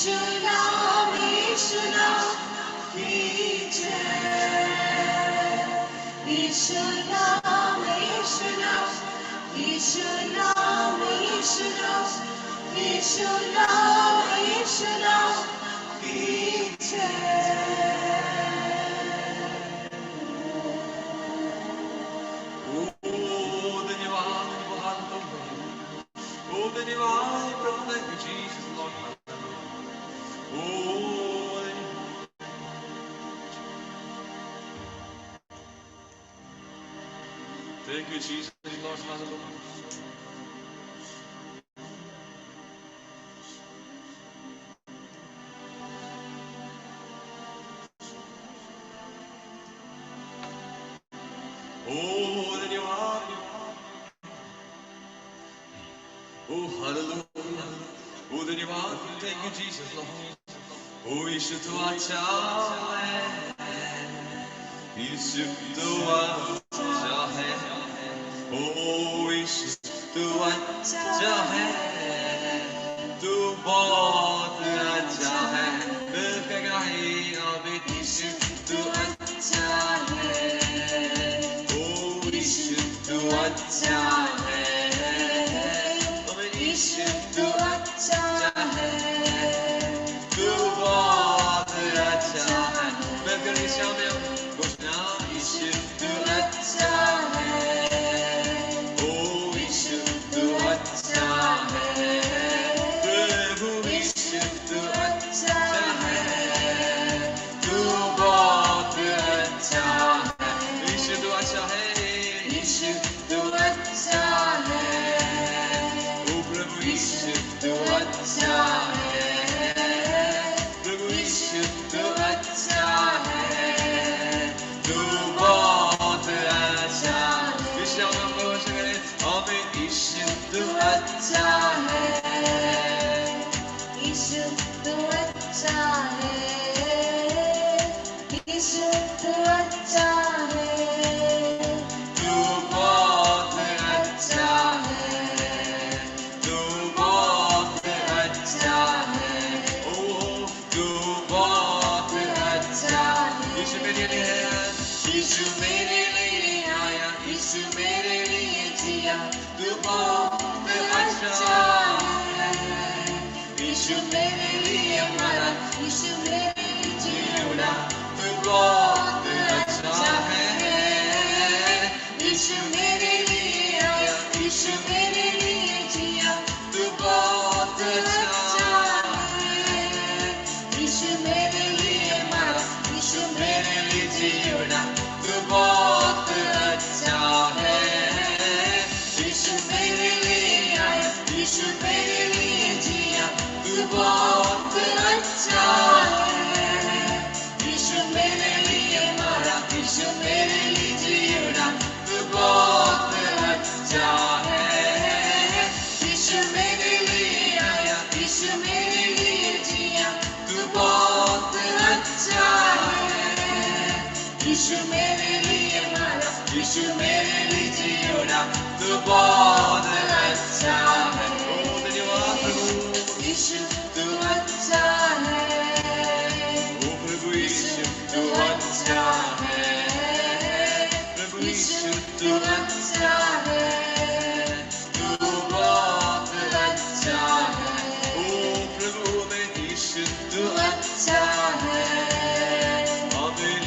यीशु नाम की जय। यीशु नाम यीशु नाम यीशु नाम यीशु नाम यीशु नाम की जय। Thank you, Jesus, Lord, hallelujah. Oh, then you are. Oh, hallelujah. Oh, then you are. Thank you, Jesus, Lord. Oh, you should do our child. You should do our child. Oh, you should do our child. Do what the child. Look at it.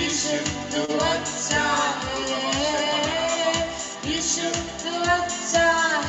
You should do our child. Oh, you should do our child.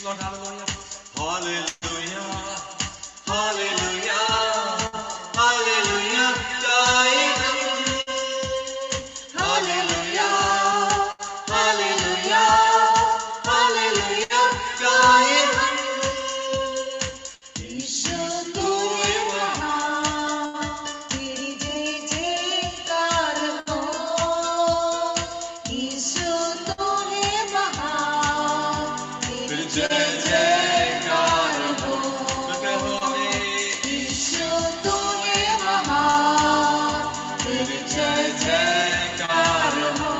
Jesus, Lord, hallelujah. Hallelujah, hallelujah, hallelujah, गाए हम. Hallelujah, hallelujah, hallelujah, गाए हम. Issue तू है महान, तेरी जय जयकार हो. ईशु तू है महान, तेरी जय जयकार हो. ईशु तू है महान, तेरी जय जयकार हो.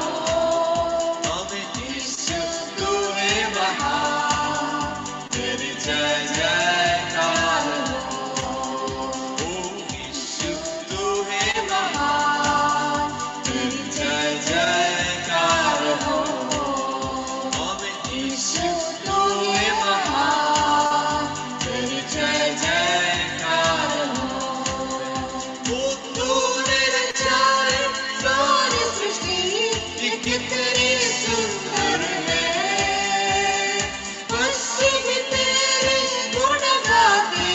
ईशु तू है महान, तेरी जय जयकार हो. ईशु तू है महान, तेरी जय जयकार हो. ईशु तू है महान, तेरी जय जयकार हो. तूने रचाए सारी सृष्टि, ये कितनी सुंदर है. पश्चिम तेरे गुण गाते,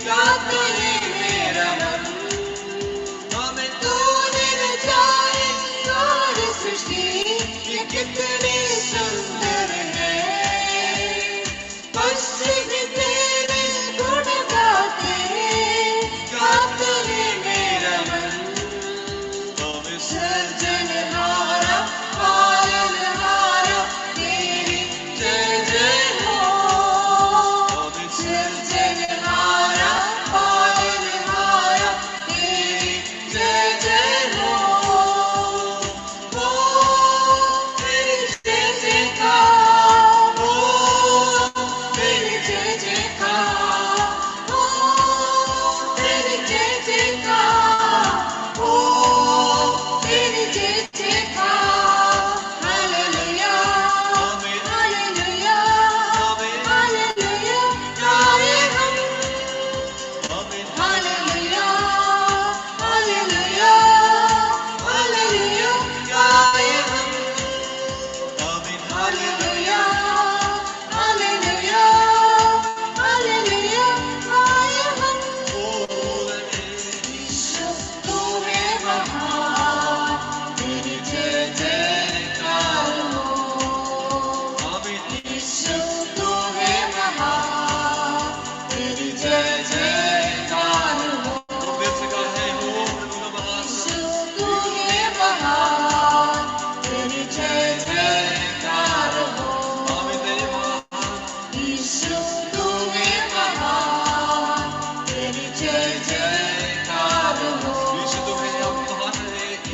गाते है मेरा मन. तूने रचाए सारी सृष्टि, ये कितनी सुंदर है. पश्चिम तेरे गुण गाते, गाते है मेरा मन. सृजनहारा, पालनहारा, तेरी जय जय हो. सृजनहारा, पालनहारा, तेरी जय जय हो. तेरी जय जयकार हो, तेरी जय जयकार हो, तेरी जय जयकार हो, तेरी जय जयकार. हालेलुया, हालेलुया, हालेलुया, गाए हम. हालेलुया, हालेलुया, हालेलुया, गाए हम. हालेलुया, हालेलुया, हालेलुया, गाए हम. ईशु तू है महान, तेरी जय जयकार हो. ईशु तू है महान, तेरी जय जयकार हो. ईशु तू है महान, तेरी जय जयकार हो. ईशु तू है महान, तेरी जय जयकार हो.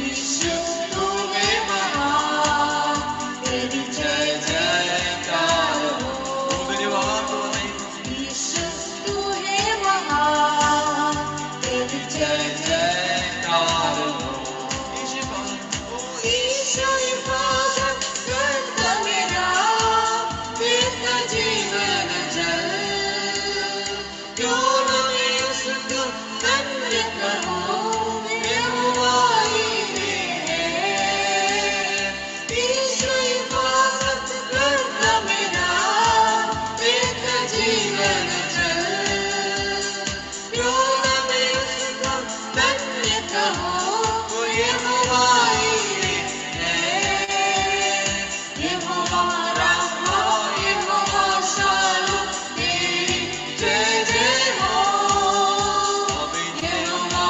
ईशु तू है महान, तेरी जय जयकार हो. ईशु तू है महान, तेरी जय जयकार हो. ईशु हिफाजत करता मेरा, देता जीवन जल. क्यों न मैं उसको धन्य कहूँ, यहोवा ईरे है. ईशु हिफाजत करता मेरा, देता जीवन जल. क्यों न मैं उसको धन्य कहूँ, यहोवा ईरे है. यहोवा रामा, यहोवा शालोम, तेरी जय जय हो. यहोवा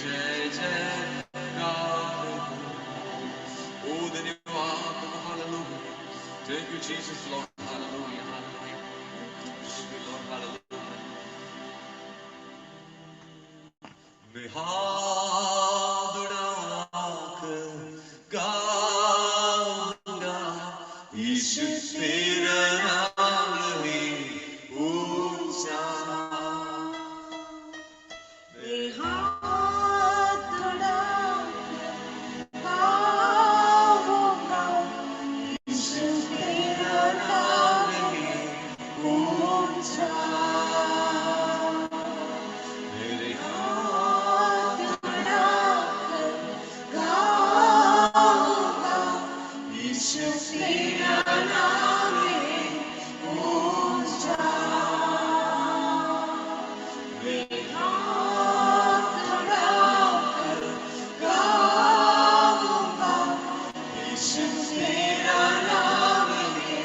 जय जयकार हो। Oh, धन्यवाद प्रभु, hallelujah. Thank you, Jesus, Lord, hallelujah, hallelujah. Thank you, Lord, hallelujah. मैं हाथ उठाकर गाऊंगा, यीशु तेरा नाम है ऊंचा। मैं हाथ उठाकर गाऊंगा, यीशु तेरा नाम है ऊंचा। मेरे हाथ उठाकर गाऊंगा, यीशु तेरा नाम है ऊंचा। मैं हाथ उठाकर गाऊंगा, यीशु तेरा नाम है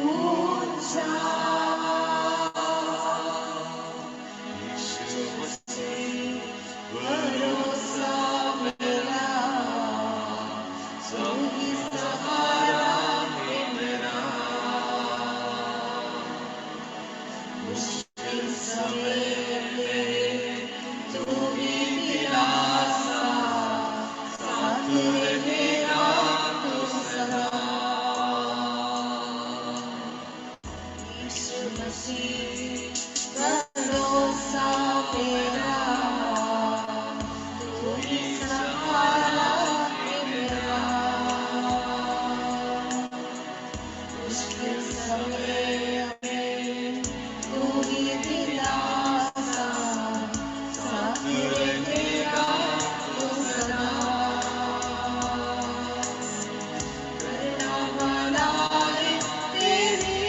ऊंचा। यीशु मसीह भरोसा मेरा, तू ही सहारा है मेरा। मुश्किल समय में तू ही दिलासा, साथ रहेगा तू सदा। यीशु मसीह भरोसा मेरा, तू ही सहारा है मेरा। मुश्किल समय में तू ही दिलासा, साथ रहेगा तू सदा। करना वाला है तेरी,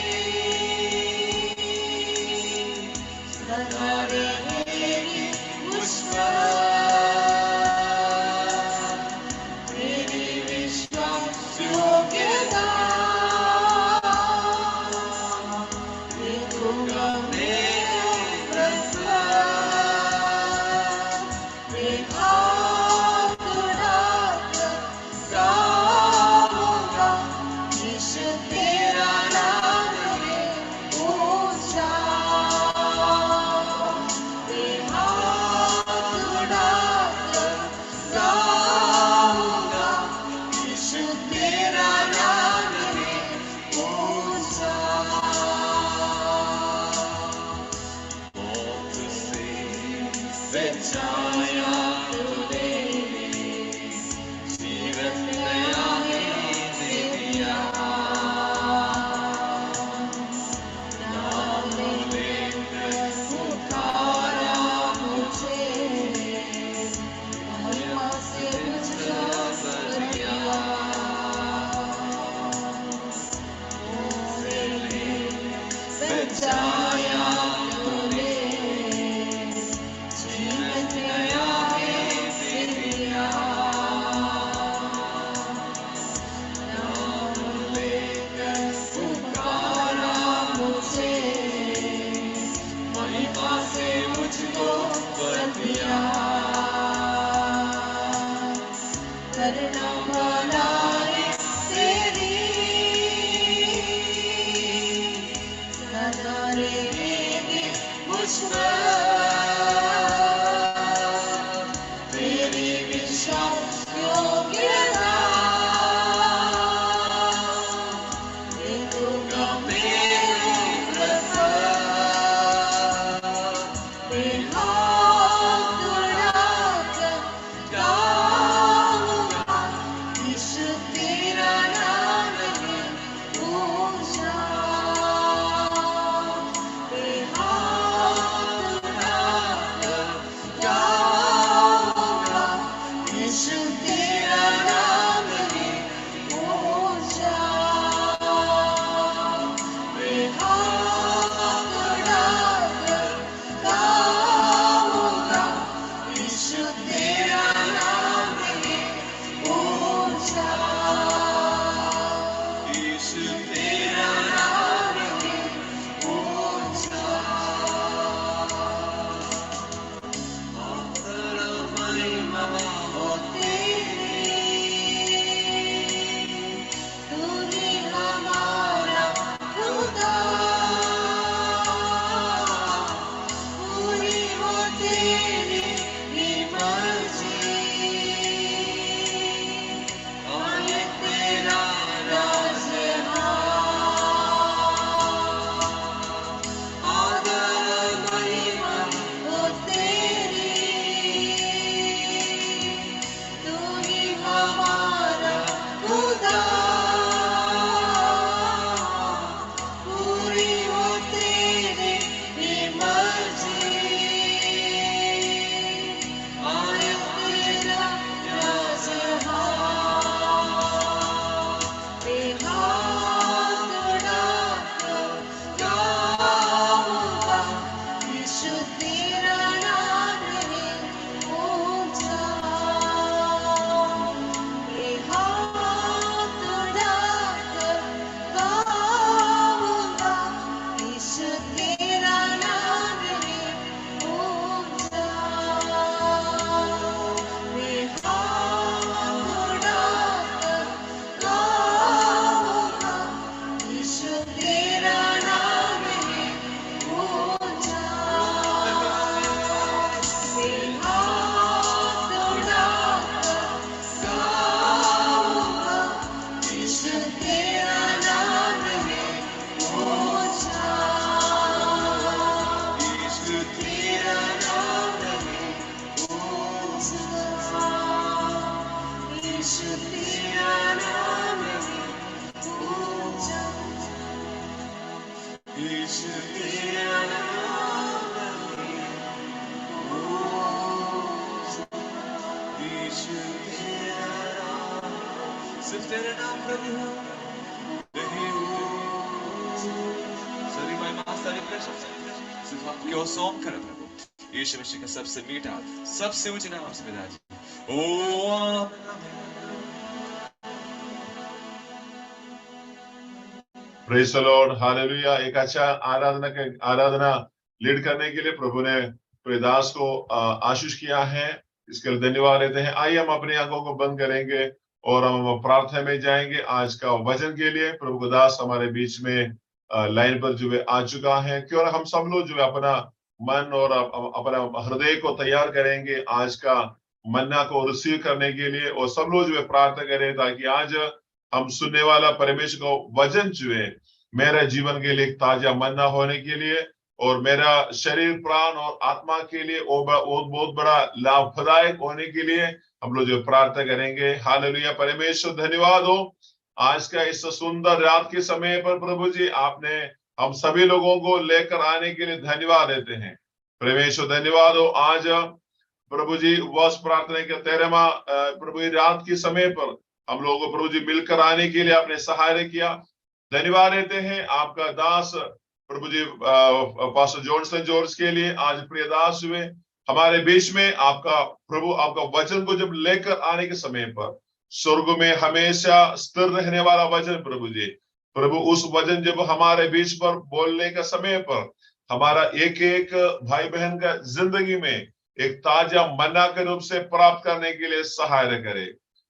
सदा रहेगी मुझ पर तेरी विश्वास योग्यता। देखूंगा मेरे प्रसन्न, मैं हाथ उठाकर गाऊंगा, यीशु तेरा नाम है ऊंचा। मैं हाथ उठाकर गाऊंगा, यीशु तेरा नाम है ऊंचा। मौत से बचाया तूने, जीवन नया है दे दिया। नाम लेकर पुकारा मुझे, महिमा से मुझे भर दिया। बचाया तूने, जीवन नया है दे यीशु तेरा नाम, सिर्फ तेरा नाम प्रभु नहीं हो। सारी महिमा सारी प्रशंसा सिर्फ आपकी ओर सौंप कर प्रभु यीशु मसीह का सबसे मीठा सबसे ऊंचे नाम से पिताजी। ओ प्रेज द लॉर्ड, हालेलुया। एक अच्छा आराधना लीड करने के लिए प्रभु ने प्रियदास को आशीष किया है, इसके लिए धन्यवाद देते हैं। आइए हम अपनी आंखों को बंद करेंगे और हम प्रार्थना में जाएंगे। आज का वचन के लिए प्रभु का दास हमारे बीच में लाइन पर जो है आ चुका है। क्यों हम सब लोग जो है अपना मन और अपना हृदय को तैयार करेंगे आज का मन्ना को रिसीव करने के लिए, और सब लोग जो है प्रार्थना करें ताकि आज हम सुनने वाला परमेश्वर को वचन जो है मेरे जीवन के लिए एक ताजा मन्ना होने के लिए और मेरा शरीर प्राण और आत्मा के लिए बहुत बड़ा लाभदायक होने के लिए हम लोग जो प्रार्थना करेंगे। हालेलुया। परमेश्वर धन्यवाद हो आज का इस सुंदर रात के समय पर प्रभु जी आपने हम सभी लोगों को लेकर आने के लिए धन्यवाद देते हैं। परमेश्वर धन्यवाद हो आज प्रभु जी उपवास प्रार्थना के 13वां प्रभु रात के समय पर हम लोगों को प्रभु जी मिलकर आने के लिए आपने सहायता किया। धन्यवाद देते हैं आपका दास प्रभु जी पास्टर जॉनसन जॉर्ज के लिए। आज प्रिय दास हुए हमारे बीच में आपका प्रभु आपका वचन को जब लेकर आने के समय पर स्वर्ग में हमेशा स्थिर रहने वाला वचन प्रभु उस वचन जब हमारे बीच पर बोलने का समय पर हमारा एक एक भाई बहन का जिंदगी में एक ताजा मन्ना के रूप से प्राप्त करने के लिए सहायता करे।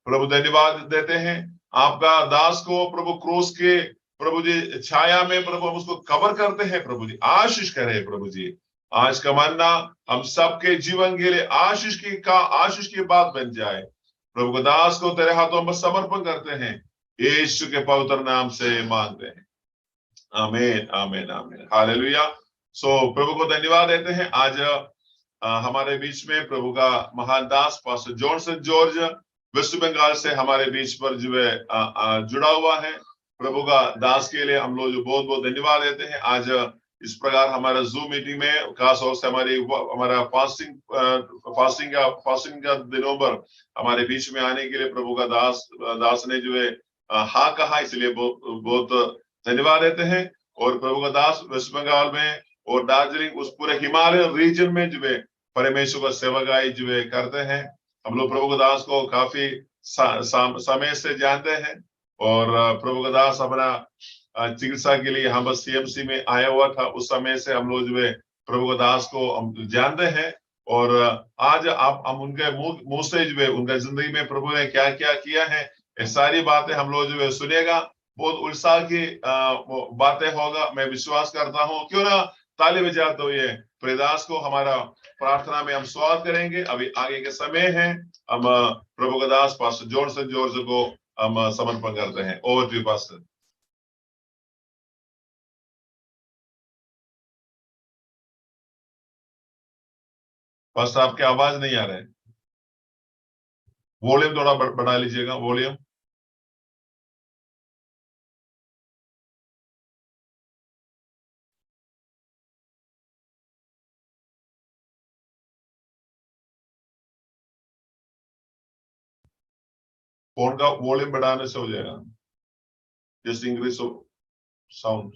प्रभु धन्यवाद देते हैं आपका दास को प्रभु क्रूस के प्रभु जी छाया में प्रभु हम उसको कवर करते हैं। प्रभु जी आशीष करे प्रभु जी आज का मन्ना हम सबके जीवन के लिए आशीष की बात बन जाए। प्रभु का दास को तेरे हाथों में समर्पण करते हैं, यीशु के पवित्र नाम से मांगते हैं, आमीन आमीन आमीन। हालेलुया। सो प्रभु को धन्यवाद देते हैं। आज हमारे बीच में प्रभु का महान दास pastor Johnson George West Bengal से हमारे बीच पर जो है जुड़ा हुआ है। प्रभु का दास के लिए हम लोग जो बहुत बहुत धन्यवाद देते हैं। आज इस प्रकार हमारा जूम मीटिंग में खास तौर से हमारा फास्टिंग का दिनों पर हमारे बीच में आने के लिए प्रभु का दास ने जो है हाँ कहा, इसलिए बहुत बहुत धन्यवाद देते हैं। और प्रभु का दास वेस्ट बंगाल में और दार्जिलिंग उस पूरे हिमालय रीजन में जो है परमेश्वर का सेवकाई जो है करते हैं। हम लोग प्रभु का दास को काफी समय से जानते हैं और प्रभु का दास अपना चिकित्सा के लिए यहाँ पर सीएमसी में आया हुआ था। उस समय से हम लोग जो है प्रभु का दास को हम जानते हैं और आज आप हम उनके मुंह से जो है उनका जिंदगी में प्रभु ने क्या क्या किया है ये सारी बातें हम लोग जो है सुनेगा। बहुत उत्साह की बातें होगा, मैं विश्वास करता हूँ। क्यों ना ताली बजाते हुए प्रियदास को हमारा प्रार्थना में हम स्वागत करेंगे। अभी आगे के समय है, हम प्रभु का दास पास्टर जॉनसन जॉर्ज को हम समर्पण करते हैं। Over to pastor. पास्टर आपकी आवाज नहीं आ रहा है, वॉल्यूम थोड़ा बढ़ा लीजिएगा वॉल्यूम। फोन का वॉल्यूम बढ़ाने से हो जाएगा, जस्ट इंक्रीज साउंड।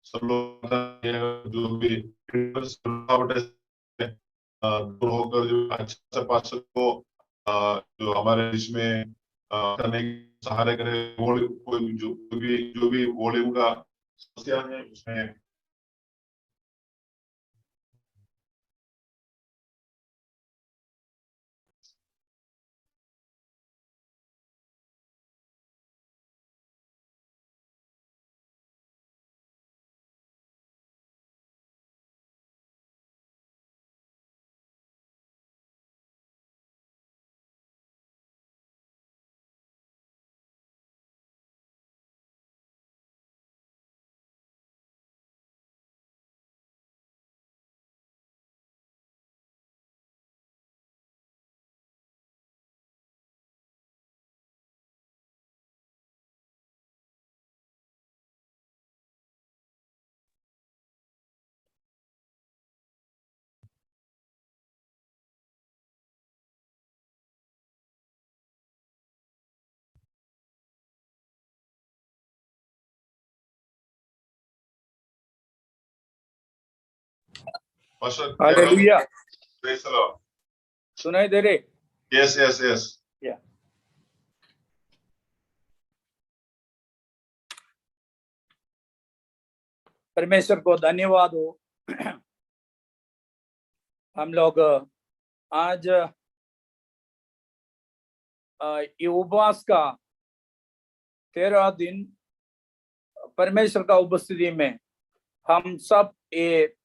सब लोग जो भी दूर होकर जो अच्छा पास्टर को जो हमारे बीच में करने की सहारा करे। कोई जो भी वॉल्यूम का समस्या है उसमें Pastor Kevin, hallelujah. praise the Lord. सुनाई दे रहे? Yes, yes, yes. या परमेश्वर को धन्यवाद हो। हम लोग आज ये उपवास का 13 दिन परमेश्वर का उपस्थिति में हम सब ये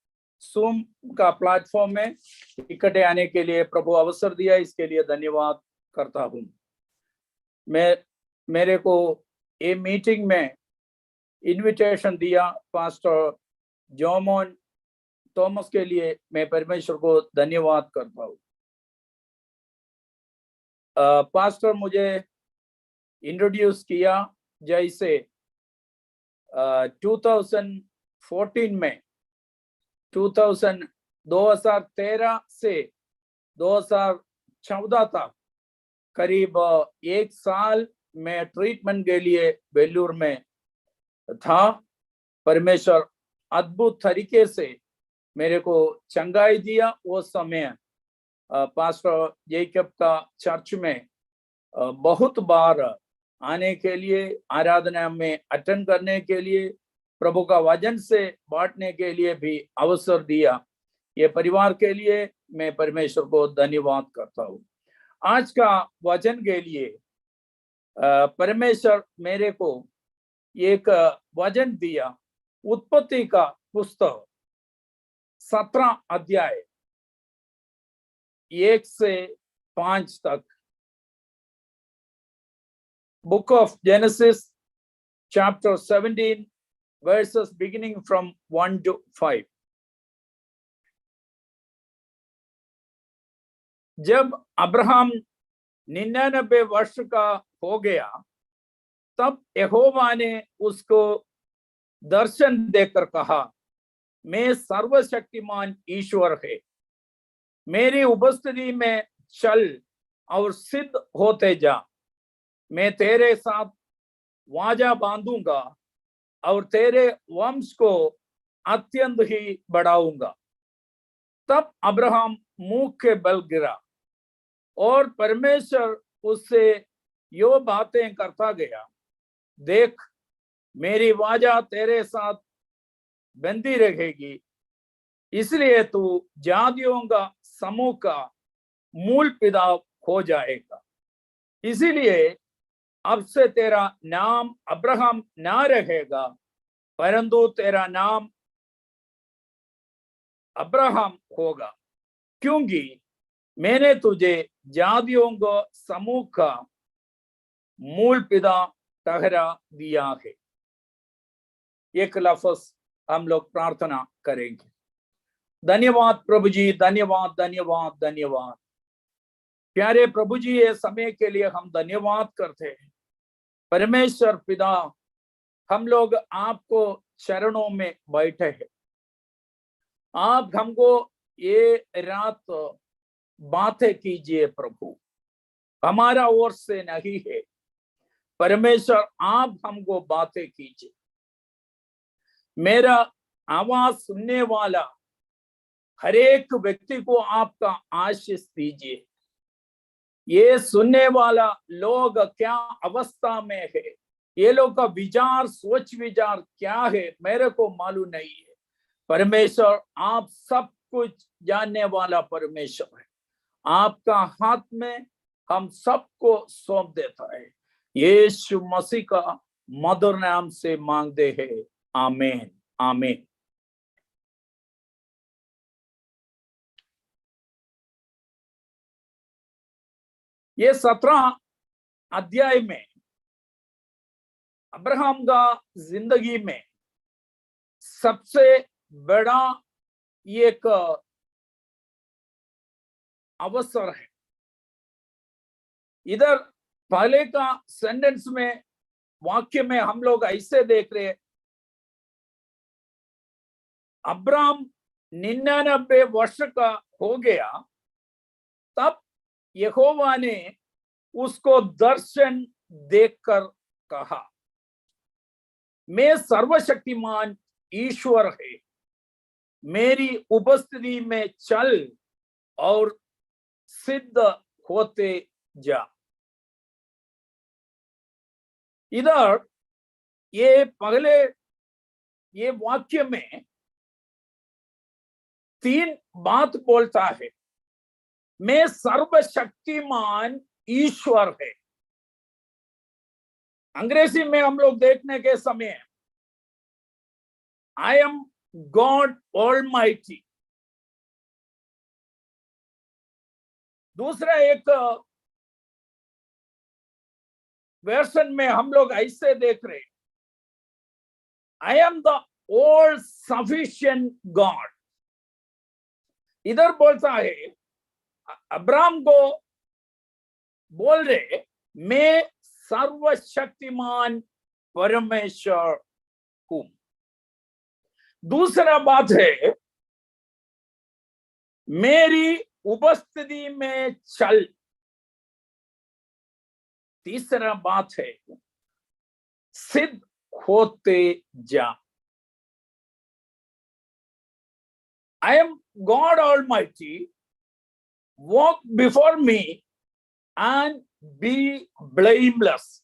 सूम का प्लेटफॉर्म में इकट्ठे आने के लिए प्रभु अवसर दिया, इसके लिए धन्यवाद करता हूँ। मेरे को ये मीटिंग में इनविटेशन दिया पास्टर जॉमोन थॉमस के लिए मैं परमेश्वर को धन्यवाद करता हूँ। पास्टर मुझे इंट्रोड्यूस किया जैसे 2014 में 2013 से 2014 तक करीब 1 साल में ट्रीटमेंट के लिए बेलूर में था। परमेश्वर अद्भुत तरीके से मेरे को चंगाई दिया। वो समय पास्टर जेकब का चर्च में बहुत बार आने के लिए, आराधना में अटेंड करने के लिए, प्रभु का वचन से बांटने के लिए भी अवसर दिया। ये परिवार के लिए मैं परमेश्वर को धन्यवाद करता हूँ। आज का वचन के लिए परमेश्वर मेरे को एक वचन दिया, उत्पत्ति का पुस्तक 17 अध्याय 1 से 5 तक। Book of genesis chapter 17 verses beginning from 1 to 5। जब अब्राहम 99 वर्ष का हो गया तब यहोवा ने उसको दर्शन देकर कहा, मैं सर्वशक्तिमान ईश्वर है, मेरी उपस्थिति में चल और सिद्ध होते जा। मैं तेरे साथ वाजा बांधूंगा और तेरे वंश को अत्यंत ही बढ़ाऊंगा। तब अब्राहम मुंह के बल गिरा और परमेश्वर उससे यो बातें करता गया, देख मेरी वाजा तेरे साथ बंधी रहेगी, इसलिए तू जातियों का समूह का मूल पिता हो जाएगा। इसीलिए अब से तेरा नाम अब्राहम ना रहेगा, परंतु तेरा नाम अब्राहम होगा, क्योंकि मैंने तुझे जातियों को समूह का मूल पिता ठहरा दिया है। एक लफ्ज हम लोग प्रार्थना करेंगे। धन्यवाद प्रभु जी, धन्यवाद धन्यवाद धन्यवाद। प्यारे प्रभु जी, ये समय के लिए हम धन्यवाद करते हैं। परमेश्वर पिता, हम लोग आपको चरणों में बैठे हैं। आप हमको ये रात बातें कीजिए प्रभु, हमारा ओर से नहीं है। परमेश्वर आप हमको बातें कीजिए। मेरा आवाज सुनने वाला हर एक व्यक्ति को आपका आशीष दीजिए। ये सुनने वाला लोग क्या अवस्था में है, ये लोग का विचार सोच विचार क्या है, मेरे को मालूम नहीं है। परमेश्वर आप सब कुछ जानने वाला परमेश्वर है। आपका हाथ में हम सबको सौंप देता है। यीशु मसीह का मधुर नाम से मांगते हैं, आमीन आमीन। ये 17 अध्याय में अब्राहम का जिंदगी में सबसे बड़ा एक अवसर है। इधर पहले का सेंटेंस में, वाक्य में हम लोग ऐसे देख रहे हैं, अब्राहम 99 वर्ष का हो गया तब यहोवा ने उसको दर्शन देखकर कहा, मैं सर्वशक्तिमान ईश्वर है, मेरी उपस्थिति में चल और सिद्ध होते जा। इधर ये पहले ये वाक्य में 3 बात बोलता है। मैं सर्वशक्तिमान ईश्वर है। अंग्रेजी में हम लोग देखने के समय आई एम गॉड ऑलमाइटी। दूसरा एक वर्षन में हम लोग ऐसे देख रहे, I am the all sufficient God. इधर बोलता है, अब्राहम को बोल रहे, मैं सर्वशक्तिमान परमेश्वर हूं। दूसरा बात है, मेरी उपस्थिति में चल। तीसरा बात है, सिद्ध होते जा। I am God Almighty, walk before me and be blameless.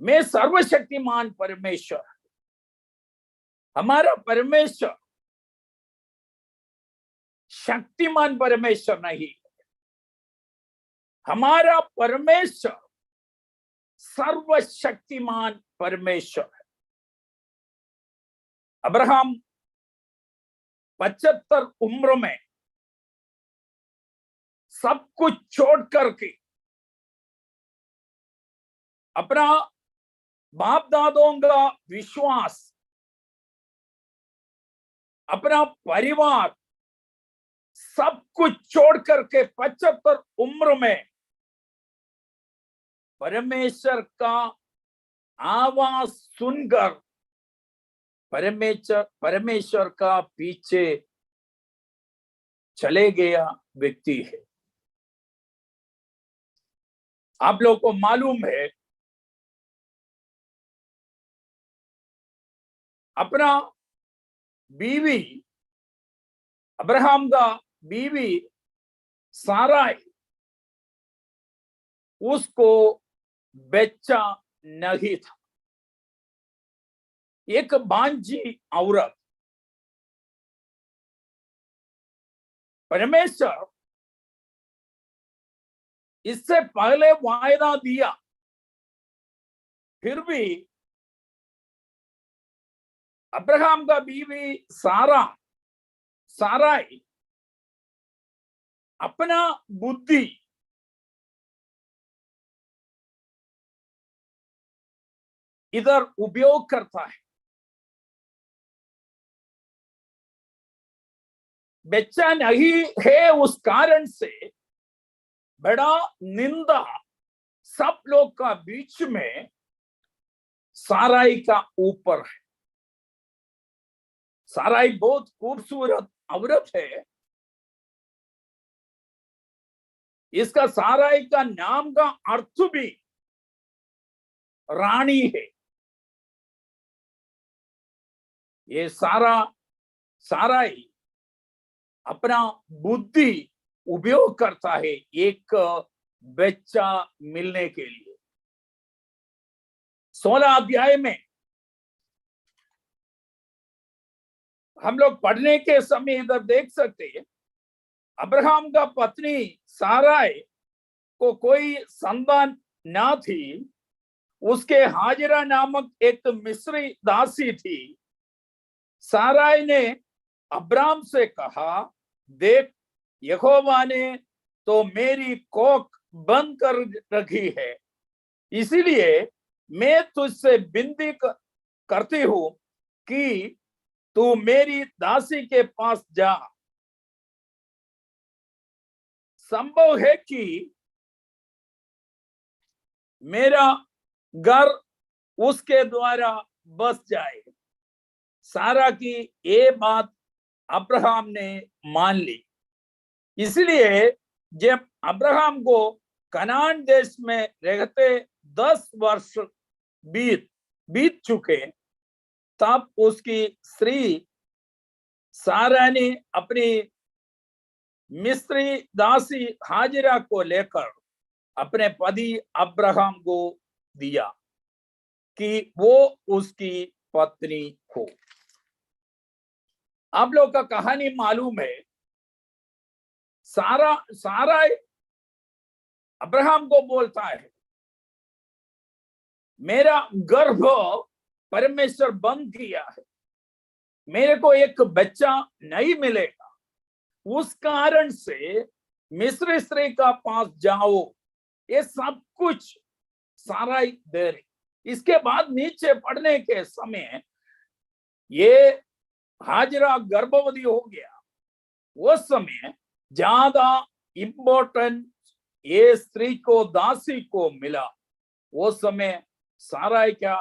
मैं सर्वशक्तिमान परमेश्वर, हमारा परमेश्वर शक्तिमान परमेश्वर नहीं, हमारा परमेश्वर सर्वशक्तिमान परमेश्वर है। अब्राहम 75 उम्र में सब कुछ छोड़ करके अपना बाप दादों का विश्वास, अपना परिवार, सब कुछ छोड़ करके 75 उम्र में परमेश्वर का आवाज सुनकर परमेश्वर का पीछे चले गया व्यक्ति है। आप लोग को मालूम है, अपना बीवी, अब्राहम का बीवी साराई, उसको बच्चा नहीं था। एक बांझी औरत। परमेश्वर इससे पहले वायदा दिया, फिर भी अब्राहम का बीवी साराई अपना बुद्धि इधर उपयोग करता है। बच्चा नहीं है, उस कारण से बड़ा निंदा सब लोग का बीच में साराई का ऊपर है। साराई बहुत खूबसूरत औरत है। इसका साराई का नाम का अर्थ भी रानी है। ये साराई अपना बुद्धि उपयोग करता है एक बच्चा मिलने के लिए। 16 अध्याय में हम लोग पढ़ने के समय इधर देख सकते हैं, अब्राहम का पत्नी साराई को कोई संतान ना थी। उसके हाजिरा नामक एक मिस्री दासी थी। साराई ने अब्राहम से कहा, देख, यहोवा ने तो मेरी कोख बंद कर रखी है, इसीलिए मैं तुझसे विनती करती हूं कि तू मेरी दासी के पास जा। संभव है कि मेरा घर उसके द्वारा बस जाए। सारा की ये बात अब्राहम ने मान ली। इसलिए जब अब्राहम को कनान देश में रहते 10 वर्ष बीत चुके, तब उसकी स्त्री सारा ने अपनी मिस्री दासी हाजिरा को लेकर अपने पति अब्राहम को दिया कि वो उसकी पत्नी हो। आप लोग का कहानी मालूम है। सारा अब्राहम को बोलता है, मेरा गर्भ परमेश्वर बंद किया है, मेरे को एक बच्चा नहीं मिलेगा, उस कारण से मिस्र स्त्री का पास जाओ। ये सब कुछ सारा दे रही। इसके बाद नीचे पढ़ने के समय ये हाजिरा गर्भवती हो गया। उस समय ज्यादा इंपॉर्टेंट ये स्त्री को, दासी को मिला। वो समय सारा क्या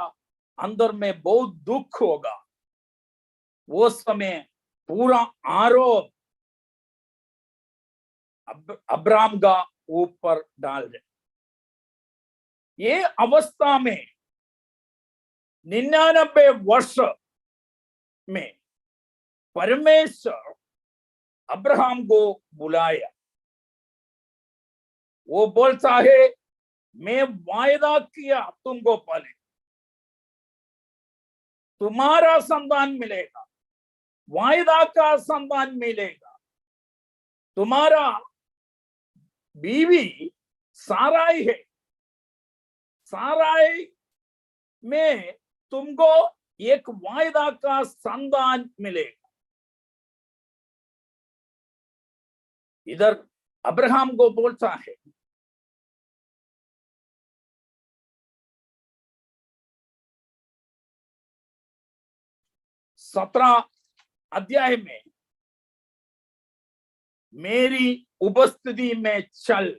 अंदर में बहुत दुख होगा। वो समय पूरा आरोप अब्राम का ऊपर डाल दे। ये अवस्था में 99 वर्ष में परमेश्वर अब्राहम को बुलाया। वो बोलता है, मैं वायदा किया तुमको पहले, तुम्हारा संतान मिलेगा, वायदा का संतान मिलेगा। तुम्हारा बीवी साराई है, साराई में तुमको एक वायदा का संतान मिलेगा। इधर अब्राहम को बोलता है, सत्रह अध्याय में मेरी उपस्थिति में चल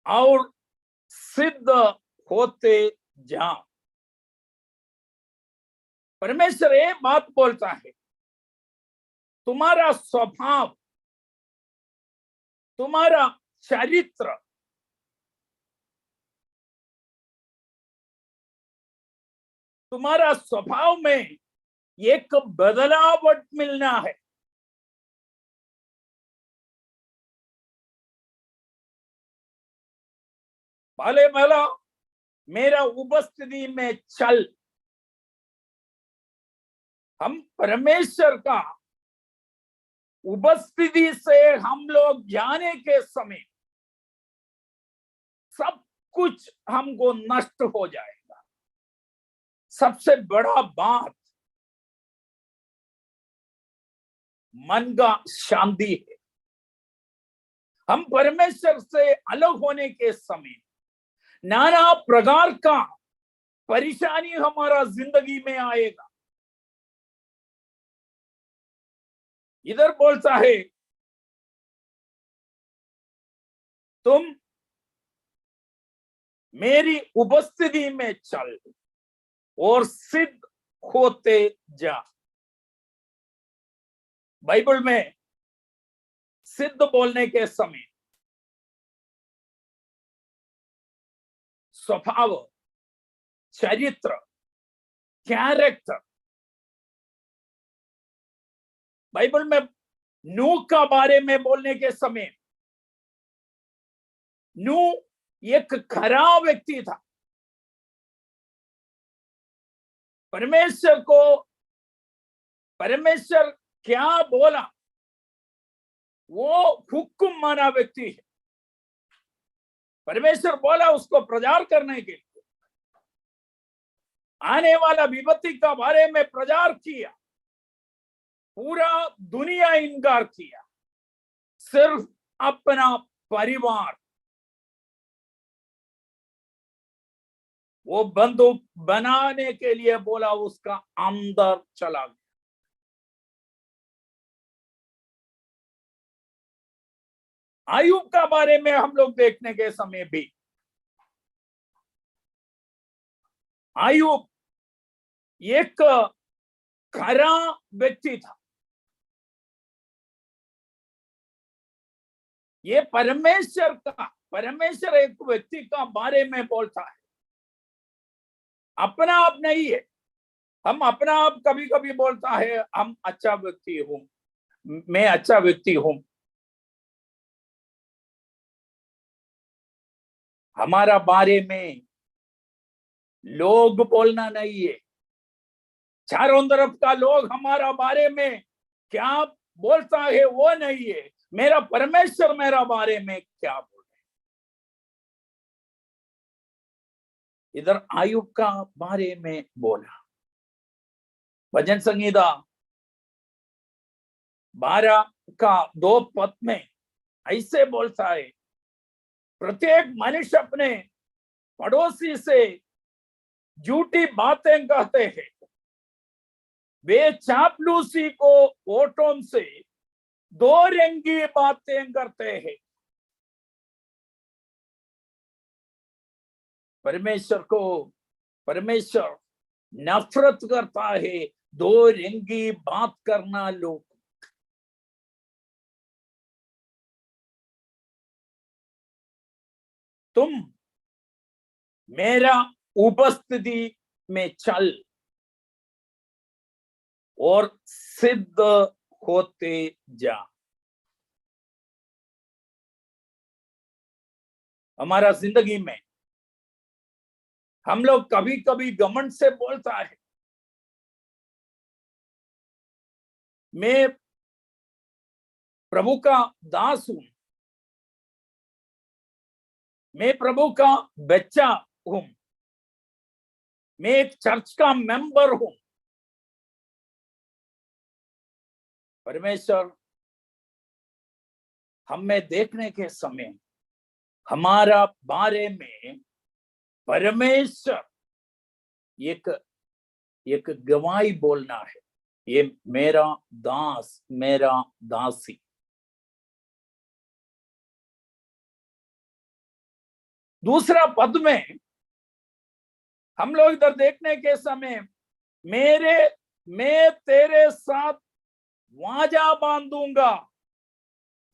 और सिद्ध होते जा। परमेश्वर ये बात बोलता है, तुम्हारा स्वभाव, तुम्हारा चरित्र, तुम्हारा स्वभाव में एक बदलावट मिलना है। भले भला मेरा उपस्थिति में चल। हम परमेश्वर का उपस्थिति से हम लोग जाने के समय सब कुछ हमको नष्ट हो जाएगा। सबसे बड़ा बात मन का शांति है। हम परमेश्वर से अलग होने के समय नाना प्रकार का परेशानी हमारा जिंदगी में आएगा। इधर बोलता है, तुम मेरी उपस्थिति में चल और सिद्ध होते जा। बाइबल में सिद्ध बोलने के समय स्वभाव, चरित्र, कैरेक्टर। बाइबल में नूह का बारे में बोलने के समय नूह एक खराब व्यक्ति था। परमेश्वर क्या बोला वो हुक्म माना व्यक्ति है। परमेश्वर बोला उसको प्रचार करने के लिए, आने वाला विपत्ति का बारे में प्रचार किया। पूरा दुनिया इनकार किया, सिर्फ अपना परिवार वो बंदूक बनाने के लिए बोला, उसका अंदर चला गया। आयुब का बारे में हम लोग देखने के समय भी आयुब एक खरा व्यक्ति था। ये परमेश्वर एक व्यक्ति का बारे में बोलता है, अपना आप नहीं है। हम अपना आप कभी कभी बोलता है हम अच्छा व्यक्ति हूं, मैं अच्छा व्यक्ति हूं। हमारा बारे में लोग बोलना नहीं है, चारों तरफ का लोग हमारा बारे में क्या बोलता है वो नहीं है, मेरा परमेश्वर मेरा बारे में क्या बोल रहे। इधर आयुब का बारे में बोला, भजन संगीता 12 का 2 पद में ऐसे बोलता है, प्रत्येक मनुष्य अपने पड़ोसी से झूठी बातें कहते हैं, वे चापलूसी को ओटों से दो रंगी बातें करते हैं। परमेश्वर नफरत करता है दो रंगी बात करना लोग। तुम मेरा उपस्थिति में चल और सिद्ध होते जा। हमारा जिंदगी में हम लोग कभी कभी घमंड से बोलता है, मैं प्रभु का दास हूं, मैं प्रभु का बच्चा हूं, मैं एक चर्च का मेंबर हूं। परमेश्वर हमें देखने के समय हमारा बारे में परमेश्वर एक गवाही बोलना है, ये मेरा दास, मेरा दासी। दूसरा पद में हम लोग इधर देखने के समय मैं तेरे साथ वाजा बांधूंगा,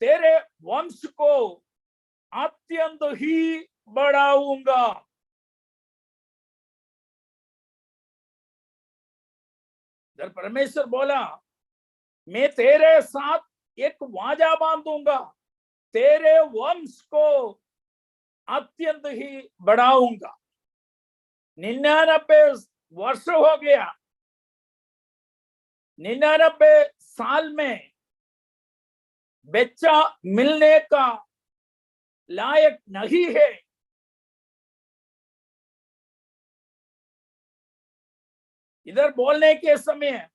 तेरे वंश को अत्यंत ही बढ़ाऊंगा। इधर परमेश्वर बोला, मैं तेरे साथ एक वाजा बांधूंगा, तेरे वंश को अत्यंत ही बढ़ाऊंगा। 99 वर्ष हो गया, 99 साल में बच्चा मिलने का लायक नहीं है। इधर बोलने के समय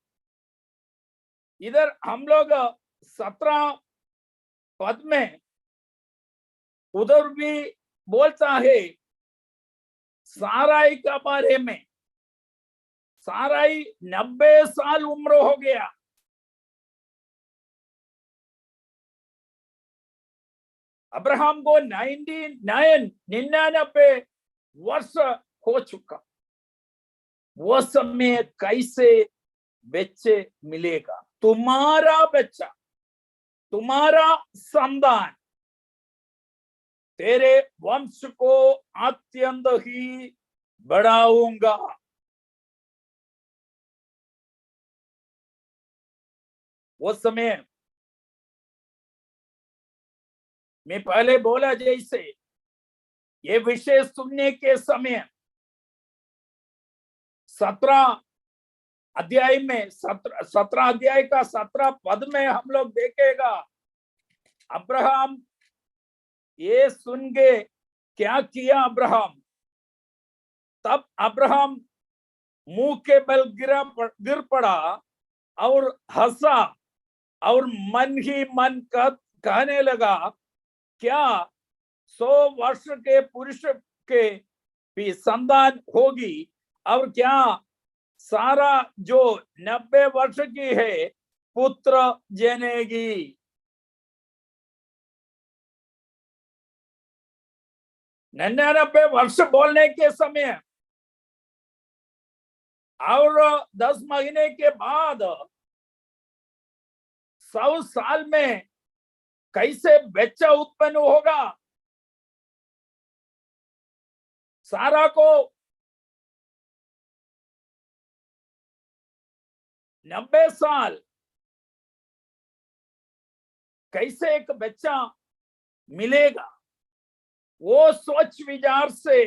इधर हम लोग 17 पद में उधर भी बोलता है साराई का बारे में। साराई 90 साल उम्र हो गया। अब्राहम को 99 वर्ष हो चुका। वो समय कैसे बच्चे मिलेगा? तुम्हारा बच्चा, तुम्हारा संतान, तेरे वंश को अत्यंत ही बढ़ाऊंगा। वो समय मैं पहले बोला जैसे ये विषय सुनने के समय 17 अध्याय में 17 अध्याय का 17 पद में हम लोग देखेगा अब्राहम ये सुन के क्या किया। अब्राहम तब अब्राहम मुंह के बल गिर पड़ा और हंसा और मन ही मन कहने लगा, क्या 100 वर्ष के पुरुष के भी संतान होगी और क्या सारा जो 90 वर्ष की है पुत्र जनेगी। 99 वर्ष बोलने के समय और 10 महीने के बाद 100 साल में कैसे बच्चा उत्पन्न होगा? सारा को 90 साल कैसे एक बच्चा मिलेगा, वो सोच विचार से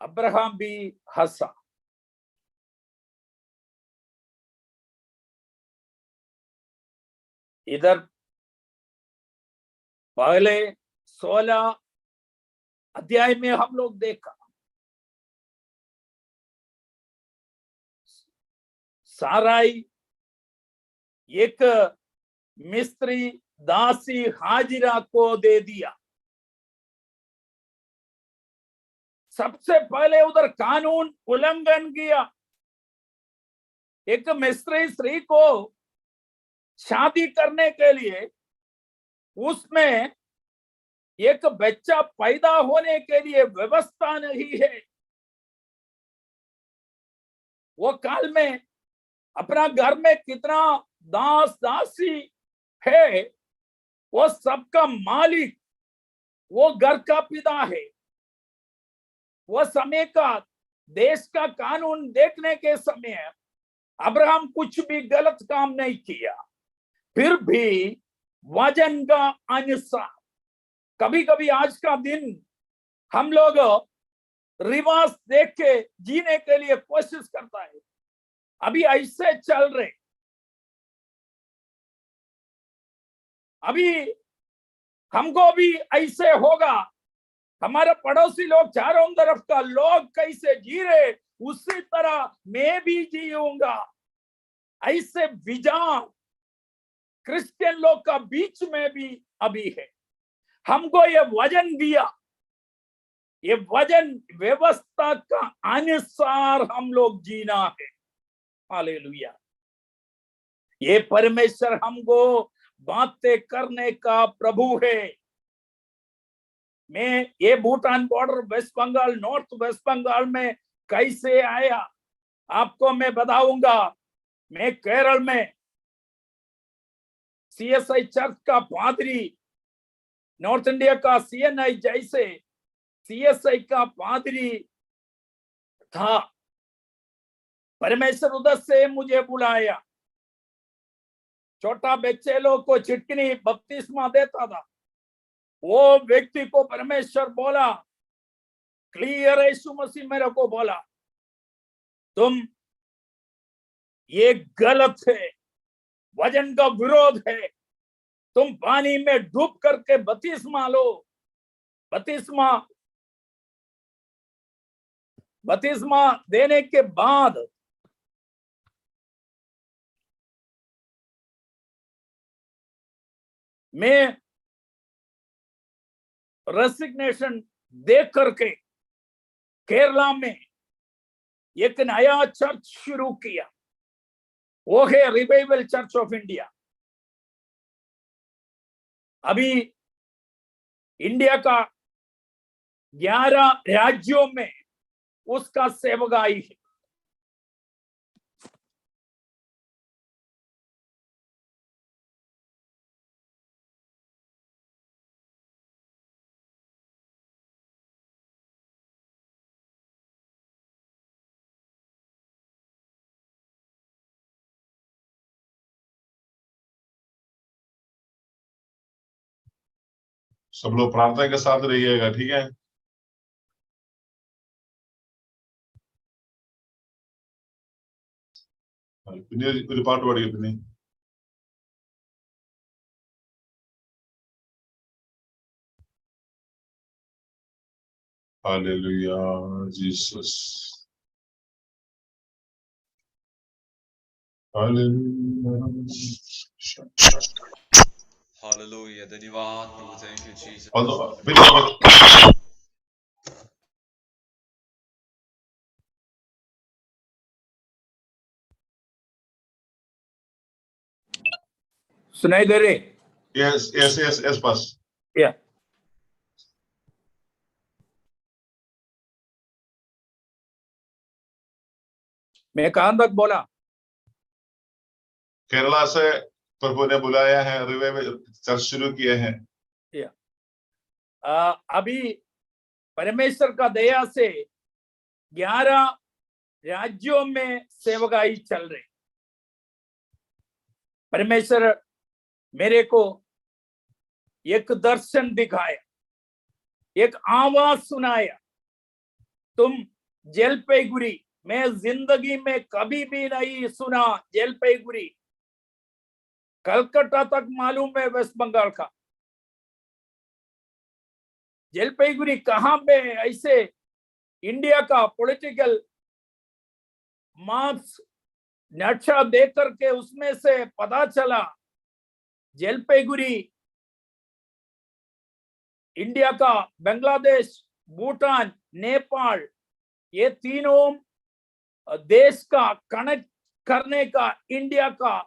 अब्राहम भी हंसा। इधर पहले 16 अध्याय में हम लोग देखा साराई एक मिस्त्री दासी हाजिरा को दे दिया। सबसे पहले उधर कानून उल्लंघन किया। एक मिस्त्री स्त्री को शादी करने के लिए उसमें एक बच्चा पैदा होने के लिए व्यवस्था नहीं है। वो काल में अपना घर में कितना दास दासी है, वो सबका मालिक वो घर का पिता है। वो समय का देश का कानून देखने के समय अब्राहम कुछ भी गलत काम नहीं किया, फिर भी वचन का अनुसार कभी कभी आज का दिन हम लोग रिवाज देख के जीने के लिए कोशिश करता है। अभी ऐसे चल रहे, अभी हमको भी ऐसे होगा। हमारे पड़ोसी लोग चारों तरफ का लोग कैसे जी रहे उसी तरह मैं भी जीऊंगा। ऐसे विचार क्रिश्चियन लोग का बीच में भी अभी है। हमको ये वचन दिया, ये वचन व्यवस्था का अनुसार हम लोग जीना है। हालेलुया। ये परमेश्वर हमको बातें करने का प्रभु है। मैं ये Bhutan border West Bengal north west Bengal में कैसे आया आपको मैं बताऊंगा। मैं केरल में सीएसआई चर्च का पादरी, नॉर्थ इंडिया का सीएनआई जैसे सीएसआई का पादरी था। परमेश्वर उधर से मुझे बुलाया। छोटा बच्चे लोग को चिटकनी बपतिस्मा देता था। वो व्यक्ति को परमेश्वर बोला, क्लियर यीशु मसीह मेरे को बोला, तुम ये गलत है, वचन का विरोध है। तुम पानी में डूब करके बपतिस्मा लो। बपतिस्मा देने के बाद मैं रेसिग्नेशन दे करके केरला में एक नया चर्च शुरू किया। वो है रिवाइवल चर्च ऑफ इंडिया। अभी इंडिया का 11 राज्यों में उसका सेवकाई है। सब लोग प्रार्थना के साथ रहिएगा, ठीक है। रिपोर्ट बढ़ी अपनी। Hallelujah, Jesus. Hallelujah. Hallelujah. धन्यवाद प्रभु, thank you Jesus. सुनाई दे रहे? Yes, पास। Yeah. मैं कहां तक बोला? केरला से प्रभु ने बुलाया है, रिवाइवल चर्च शुरू किए हैं। अभी परमेश्वर का दया से 11 राज्यों में सेवकाई चल रही। परमेश्वर मेरे को एक दर्शन दिखाया, एक आवाज सुनाया, तुम जलपाईगुड़ी, मैं जिंदगी में कभी भी नहीं सुना जलपाईगुड़ी, कलकत्ता तक मालूम है वेस्ट बंगाल का, जलपाईगुड़ी कहां पे ऐसे इंडिया का पॉलिटिकल मार्क्स नक्शा देख करके उसमें से पता चला जलपाईगुड़ी इंडिया का बांग्लादेश, भूटान, नेपाल, ये तीनों देश का कनेक्ट करने का इंडिया का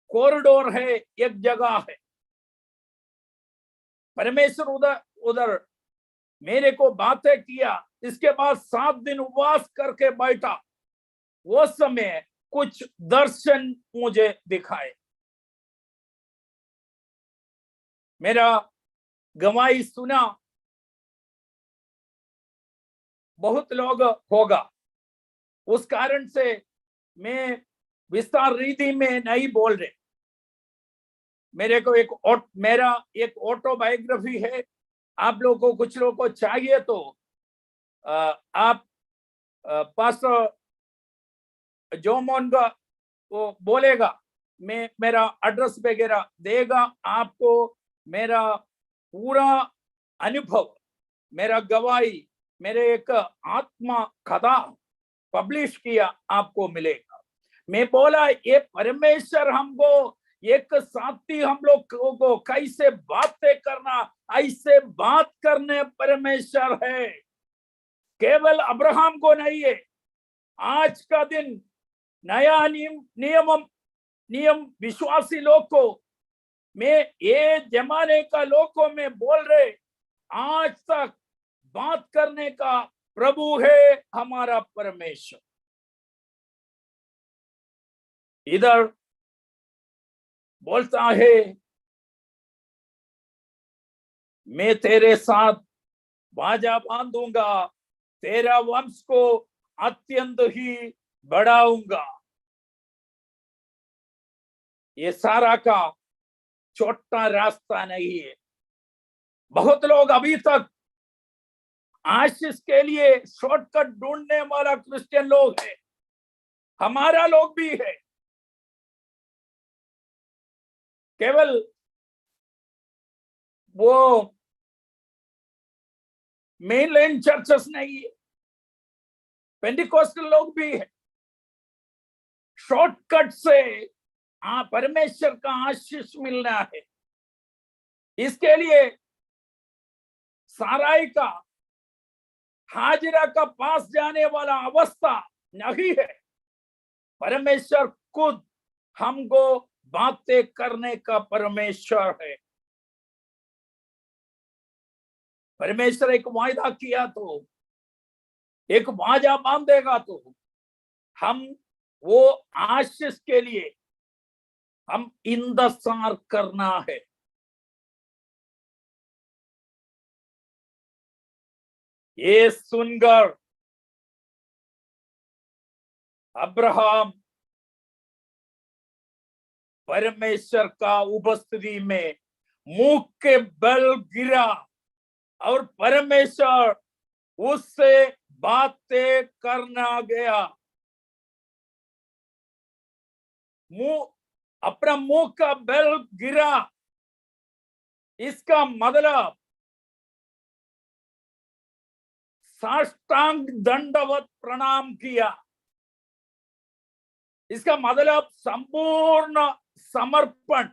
कॉरिडोर है, एक जगह है। परमेश्वर उधर उधर मेरे को बातें किया, इसके बाद 7 दिन उपवास करके बैठा, वो समय कुछ दर्शन मुझे दिखाए। मेरा गवाही सुना बहुत लोग होगा, उस कारण से मैं विस्तार रीति में नहीं बोल रहे। मेरे को मेरा एक ऑटोबायोग्राफी है, आप लोगों को कुछ लोगों को चाहिए तो आप पास्टर जोमोन का वो बोलेगा, मैं मेरा एड्रेस वगैरह देगा आपको। मेरा पूरा अनुभव, मेरा गवाही, मेरे एक आत्मा कथा पब्लिश किया आपको मिलेगा। मैं बोला ये परमेश्वर हमको एक साथी हम लोग को कैसे बातें करना, ऐसे बात करने परमेश्वर है, केवल अब्राहम को नहीं है। आज का दिन नया नियम विश्वासी लोग को मैं ये जमाने का लोग को मैं बोल रहे, आज तक बात करने का प्रभु है हमारा परमेश्वर। इधर बोलता है मैं तेरे साथ बाजा बांधूंगा, तेरा वंश को अत्यंत ही बढ़ाऊंगा। ये सारा का छोटा रास्ता नहीं है। बहुत लोग अभी तक आशीष के लिए शॉर्टकट ढूंढने वाला क्रिश्चियन लोग है, हमारा लोग भी है। केवल वो मेनलाइन चर्चेस नहीं है, पेंटिकोस्टल लोग भी है। शॉर्टकट से परमेश्वर का आशीष मिलना है, इसके लिए साराई का हाजिरा का पास जाने वाला अवस्था नहीं है। परमेश्वर खुद हमको बातें करने का परमेश्वर है। परमेश्वर एक वायदा किया तो, एक बाजा बांधेगा तो हम वो आशीष के लिए हम इंतजार करना है। ये सुनकर अब्राहम परमेश्वर का उपस्थिति में मुंह के बल गिरा और परमेश्वर उससे बातें करना गया। अपना मुंह का बल गिरा, इसका मतलब साष्टांग दंडवत प्रणाम किया। इसका मतलब संपूर्ण समर्पण।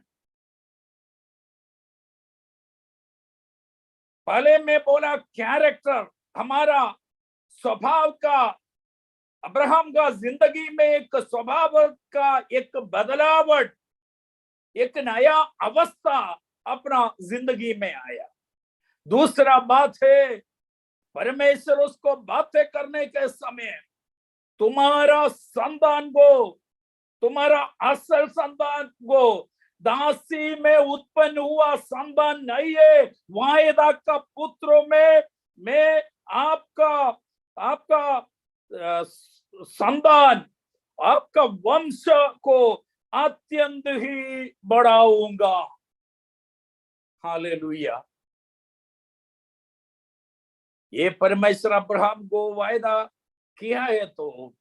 पहले मैं बोला कैरेक्टर, हमारा स्वभाव का, अब्राहम का जिंदगी में एक स्वभाव का एक बदलावट, एक नया अवस्था अपना जिंदगी में आया। दूसरा बात है परमेश्वर उसको बातें करने के समय तुम्हारा संतान को, तुम्हारा असल संतान को, दासी में उत्पन्न हुआ संतान नहीं है, वायदा का पुत्रों में मैं आपका संतान, आपका वंश को अत्यंत ही बढ़ाऊंगा। हालेलुया। ये परमेश्वर अब्राहम को वायदा किया है, तो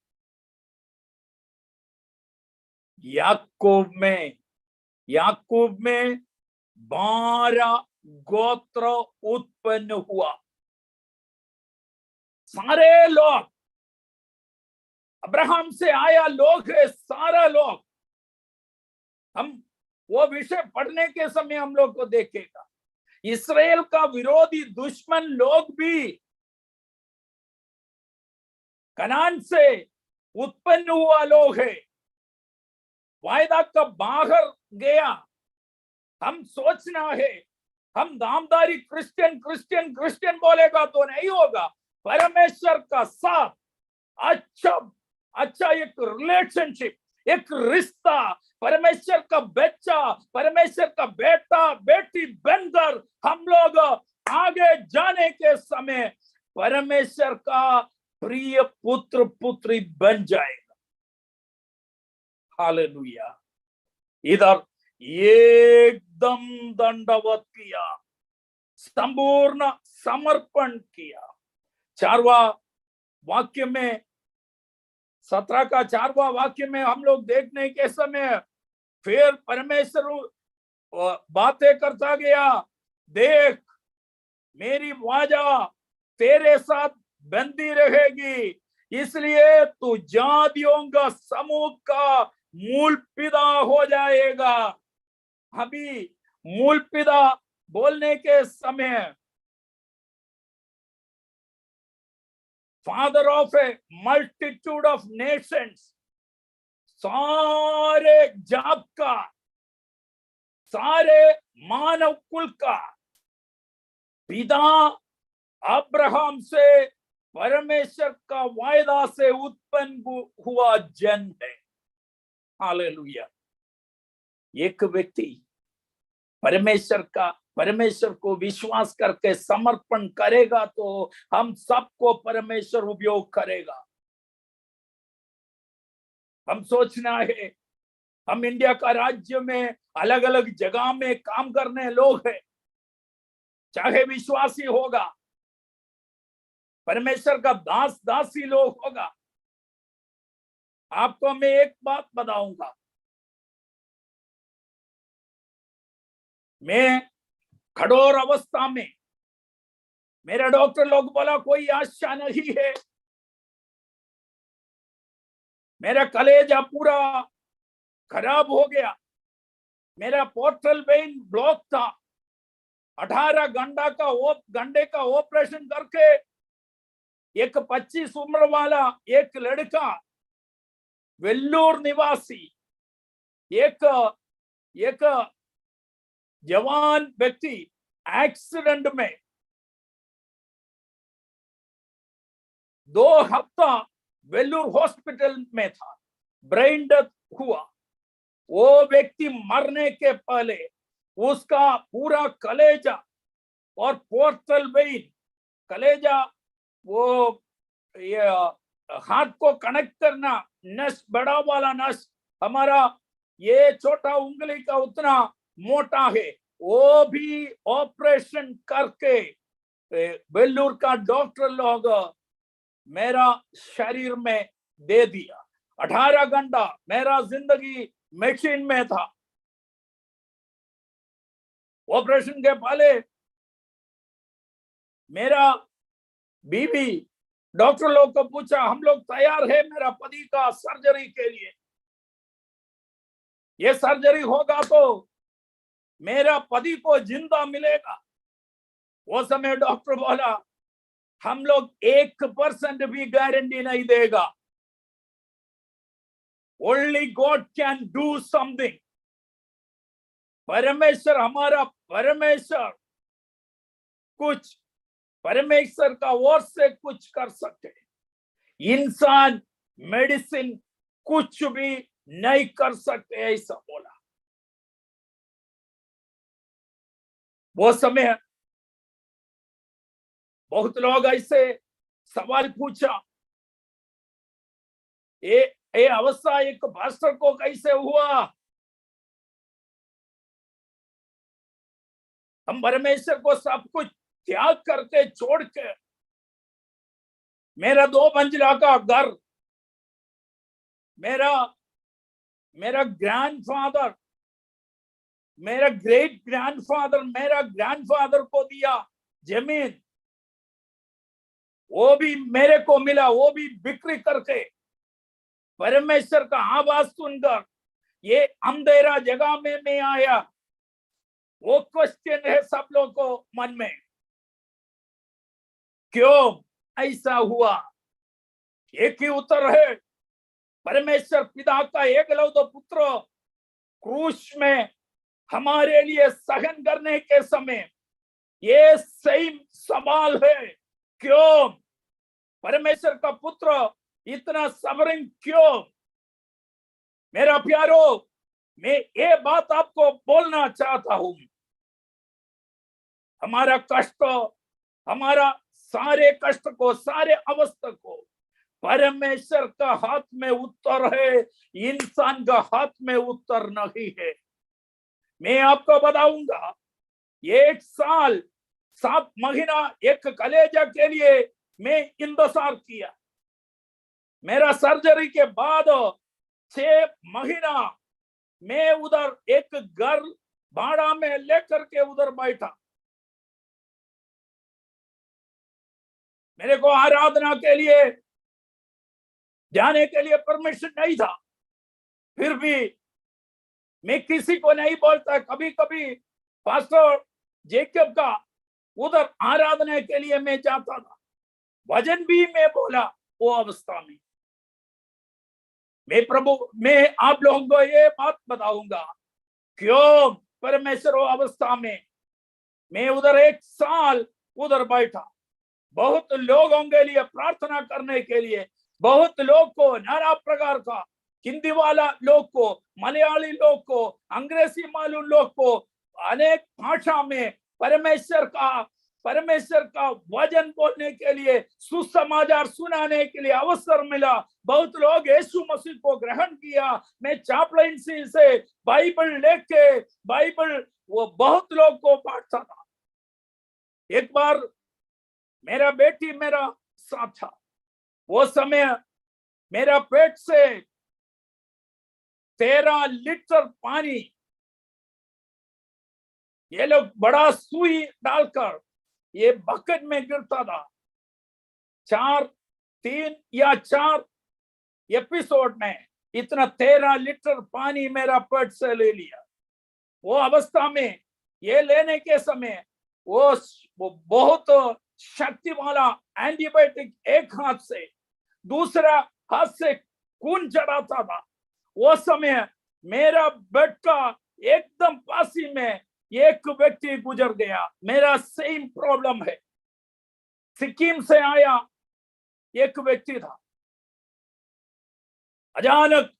याकूब में 12 गोत्र उत्पन्न हुआ। सारे लोग अब्राहम से आया लोग है, सारा लोग। हम वो विषय पढ़ने के समय हम लोग को देखेगा, इस्राएल का विरोधी दुश्मन लोग भी कनान से उत्पन्न हुआ लोग है। वायदा का बाहर गया। हम सोचना है हम दामदारी क्रिश्चियन बोलेगा तो नहीं होगा। परमेश्वर का साथ अच्छा एक रिलेशनशिप, एक रिश्ता, परमेश्वर का बच्चा, परमेश्वर का बेटा बेटी बनकर हम लोग आगे जाने के समय परमेश्वर का प्रिय पुत्र पुत्री बन जाएगा। हालेलुया। इधर एकदम दंडवत किया, संपूर्ण समर्पण किया। 4वां वाक्य में, 17 का 4वां वाक्य में हम लोग देखने के समय फिर परमेश्वर बातें करता गया। देख, मेरी वाचा तेरे साथ बंदी रहेगी, इसलिए तू जातियों का समूह का मूल पिता हो जाएगा। अभी मूल पिता बोलने के समय father of A multitude of Nations, सारे जात का, सारे मानव कुल का पिता अब्राहम से, परमेश्वर का वायदा से उत्पन्न हुआ जन है। हालेलुया। एक व्यक्ति परमेश्वर को विश्वास करके समर्पण करेगा तो हम सबको परमेश्वर उपयोग करेगा। हम सोचना है, हम इंडिया का राज्य में अलग अलग जगह में काम करने लोग हैं, चाहे विश्वासी होगा, परमेश्वर का दासी लोग होगा। आपको मैं एक बात बताऊंगा, मैं खड़ोर अवस्था में, मेरा डॉक्टर लोग बोला कोई आशा नहीं है, मेरा कलेजा पूरा खराब हो गया, मेरा पोर्टल वेन ब्लॉक था। 18 घंटे का ऑपरेशन करके एक 25 उम्र वाला एक लड़का, वेल्लूर निवासी, एक जवान व्यक्ति एक्सीडेंट में 2 हफ्ता वेल्लूर हॉस्पिटल में था, ब्रेन डेथ हुआ। वो व्यक्ति मरने के पहले उसका पूरा कलेजा और पोर्टल वेन, कलेजा वो ये हार्ट को कनेक्ट करना नस, बड़ा वाला नस, हमारा ये छोटा उंगली का उतना मोटा है, वो भी ऑपरेशन करके वेल्लूर का डॉक्टर लोग मेरा शरीर में दे दिया। 18 घंटा मेरा जिंदगी मशीन में था। ऑपरेशन के पहले मेरा बीवी डॉक्टर लोग को पूछा, हम लोग तैयार है मेरा पति का सर्जरी के लिए, ये सर्जरी होगा तो मेरा पति को जिंदा मिलेगा। वो समय डॉक्टर बोला, हम लोग 1% भी गारंटी नहीं देगा, only God can do something. परमेश्वर, हमारा परमेश्वर कुछ, परमेश्वर का ओर से कुछ कर सकते हैं, इंसान मेडिसिन कुछ भी नहीं कर सकते, ऐसा बोला। वो समय बहुत लोग ऐसे सवाल पूछा, ये अवस्था एक पास्टर को कैसे हुआ? हम परमेश्वर को सब कुछ त्याग करके छोड़ के, मेरा 2 मंजिला का घर, मेरा ग्रैंडफादर, मेरा ग्रेट ग्रैंडफादर, मेरा ग्रैंडफादर को दिया जमीन, वो भी मेरे को मिला, वो भी बिक्री करके परमेश्वर का आवाज सुनकर ये अंधेरा जगह में मैं आया। वो क्वेश्चन है सब लोगों को मन में, क्यों ऐसा हुआ? एक ही उत्तर है, परमेश्वर पिता का एकलौता पुत्र क्रूस में हमारे लिए सहन करने के समय ये सही सवाल है, क्यों? परमेश्वर का पुत्र इतना सफरिंग क्यों? मेरा प्यारो, मैं ये बात आपको बोलना चाहता हूं, हमारा कष्ट, हमारा सारे कष्ट को, सारे अवस्था को परमेश्वर का हाथ में उत्तर है, इंसान का हाथ में उत्तर नहीं है। मैं आपको बताऊंगा, 1 साल 7 महीना एक कलेजा के लिए मैं इंतजार किया। मेरा सर्जरी के बाद 6 महीना मैं उधर एक घर भाड़ा में लेकर के उधर बैठा। मेरे को आराधना के लिए जाने के लिए परमिशन नहीं था, फिर भी मैं किसी को नहीं बोलता। कभी कभी पास्टर जेकब का उधर आराधना के लिए मैं जाता था, वचन भी मैं बोला वो अवस्था में। मैं आप लोगों को ये बात बताऊंगा, क्यों परमेश्वर वो अवस्था में मैं उधर 1 साल उधर बैठा। बहुत लोगों के लिए प्रार्थना करने के लिए, बहुत लोग को, नाना प्रकार का, हिंदी वाला लोग को, मलयाली लोग को, अंग्रेजी मालूम लोग को, अनेक भाषा में परमेश्वर का वचन बोलने के लिए, सुसमाचार सुनाने के लिए अवसर मिला। बहुत लोग यीशु मसीह को ग्रहण किया। मैं चापलिनसी से बाइबल लेके वो बहुत लोग को बांटता था। एक बार मेरा बेटी मेरा साथ था, वो समय मेरा पेट से 13 लीटर पानी ये लोग बड़ा सुई डालकर ये बकेट में गिरता था। 3 या 4 एपिसोड में इतना 13 लीटर पानी मेरा पेट से ले लिया। वो अवस्था में ये लेने के समय वो बहुत शक्ति वाला एंटीबायोटिक एक हाथ से, दूसरा हाथ से खून चढ़ाता था। वो समय मेरा बेड का एकदम पासी में एक व्यक्ति गुजर गया। मेरा सेम प्रॉब्लम है, सिक्किम से आया एक व्यक्ति था, अचानक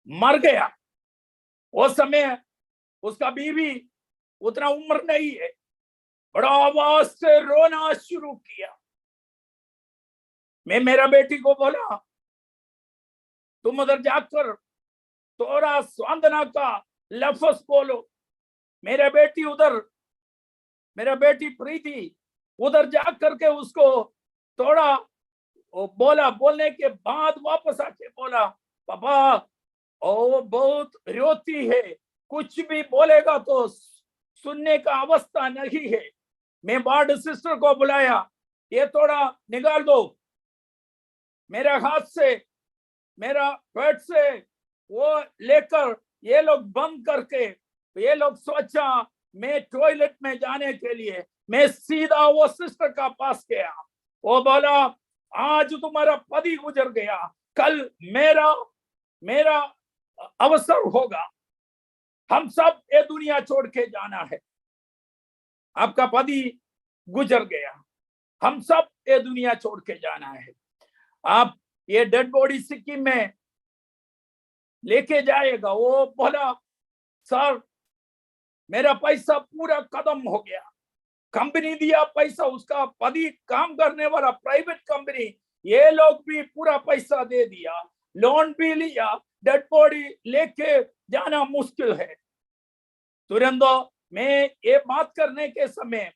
मर गया। वो समय उसका बीवी उतना उम्र नहीं है, बड़ा आवाज से रोना शुरू किया। मैं मेरा बेटी को बोला, तुम उधर जाकर थोड़ा सांत्वना का लफ्ज बोलो। मेरा बेटी प्रीति उधर जा करके उसको थोड़ा बोला। बोलने के बाद वापस आके बोला, पापा ओ बहुत रोती है, कुछ भी बोलेगा तो सुनने का अवस्था नहीं है। मैं वार्ड सिस्टर को बुलाया, ये थोड़ा निकाल दो। मेरा हाथ से, मेरा पेट से वो लेकर ये लोग बंद करके, ये लोग सोचा मैं टॉयलेट में जाने के लिए, मैं सीधा वो सिस्टर का पास गया। वो बोला, आज तुम्हारा पति गुजर गया, कल मेरा अवसर होगा, हम सब ये दुनिया छोड़ के जाना है। आपका पति गुजर गया, हम सब ये दुनिया छोड़ के जाना है। आप ये डेड बॉडी सिक्किम में लेके जाएगा। वो बोला, सर मेरा पैसा पूरा खत्म हो गया, कंपनी दिया पैसा, उसका पति काम करने वाला प्राइवेट कंपनी ये लोग भी पूरा पैसा दे दिया, लोन भी लिया, डेड बॉडी लेके जाना मुश्किल है। तुरंत मैं ये बात करने के समय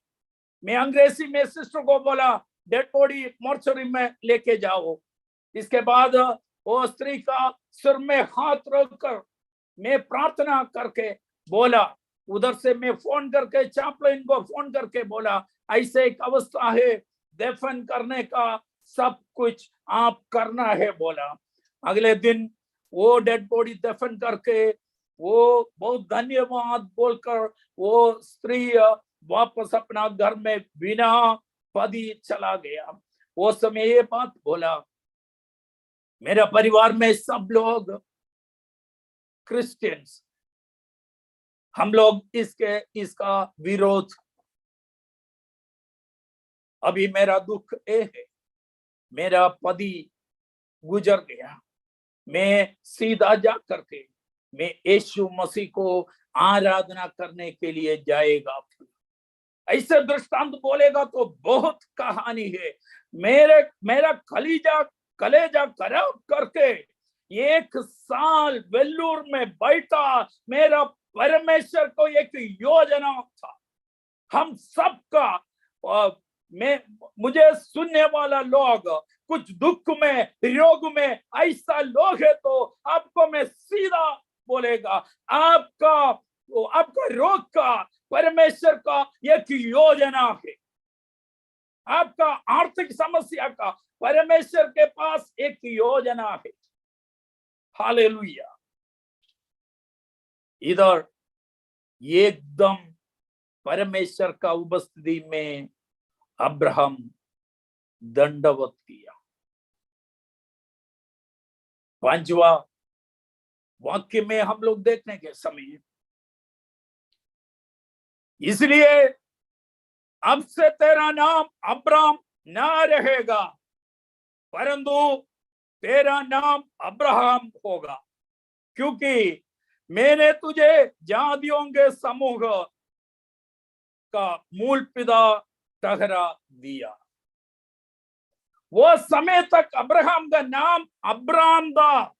मैं अंग्रेजी में सिस्टर को बोला, डेड बॉडी मोर्चरी में लेके जाओ। इसके बाद वो स्त्री का सिर में हाथ रखकर मैं प्रार्थना करके बोला, उधर से मैं फोन करके चैपलाइन को फोन करके बोला, ऐसे एक अवस्था है, दफन करने का सब कुछ आप करना है बोला। अगले दिन वो डेड बॉडी दफन करके वो बहुत धन्यवाद बोलकर वो स्त्री वापस अपना घर में बिना पति चला गया। वो समय ये बात बोला, मेरा परिवार में सब लोग क्रिश्चियंस, हम लोग इसका विरोध। अभी मेरा दुख ये है, मेरा पति गुजर गया, मैं सीधा जा करके मैं यीशु मसीह को आराधना करने के लिए जाएगा। ऐसे दृष्टांत बोलेगा तो बहुत कहानी है। मेरा कलेजा खराब करके 1 साल वेल्लूर में बैठा। मेरा परमेश्वर को एक योजना था, हम सबका मुझे सुनने वाला लोग कुछ दुख में, रोग में ऐसा लोग है तो आपको मैं सीधा बोलेगा, आपका रोग का परमेश्वर का एक योजना है, आपका आर्थिक समस्या का परमेश्वर के पास एक योजना है। हालेलुया। इधर एकदम परमेश्वर का उपस्थिति में अब्राहम दंडवत किया। 5वां वाक्य में हम लोग देखने के समय, इसलिए अब से तेरा नाम अब्राम ना रहेगा, परंतु तेरा नाम अब्राहम होगा, क्योंकि मैंने तुझे जातियों के समूह का मूल पिता ठहरा दिया। वो समय तक अब्राहम का नाम अब्राम था।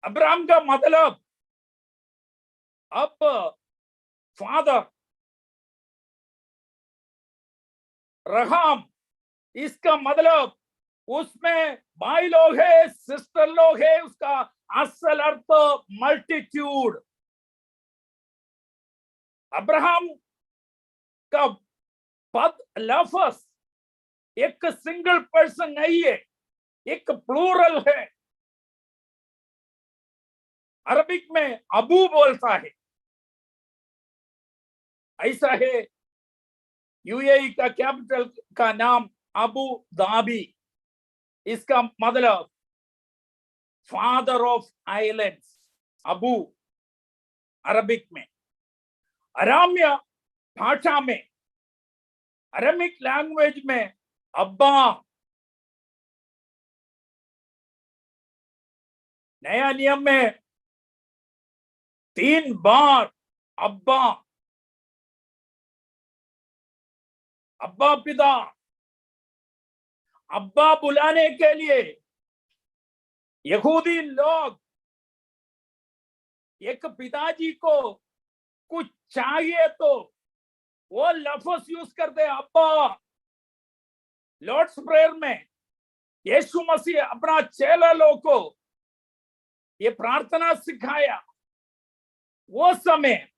अब्राम का मतलब अब फादर, रहम, इसका मतलब उसमें भाई लोग है, सिस्टर लोग है, उसका असल अर्थ मल्टीट्यूड। अब्राहम का पद लफ्ज एक सिंगल पर्सन नहीं है, एक प्लूरल है। अरबिक में अबू बोलता है, ऐसा है। यूएई का कैपिटल का नाम अबू धाबी, इसका मतलब father of islands, Abu Arabic में। अराम्य भाषा में, अरामिक लैंग्वेज में अब्बा। नया नियम में 3 बार अब्बा, अब्बा पिता। अब्बा बुलाने के लिए यहूदी लोग एक पिताजी को कुछ चाहिए तो वो लफ्ज यूज करते अब्बा। लॉर्ड्स प्रेयर में यीशु मसीह अपना चेला लोग को ये प्रार्थना सिखाया। वो समय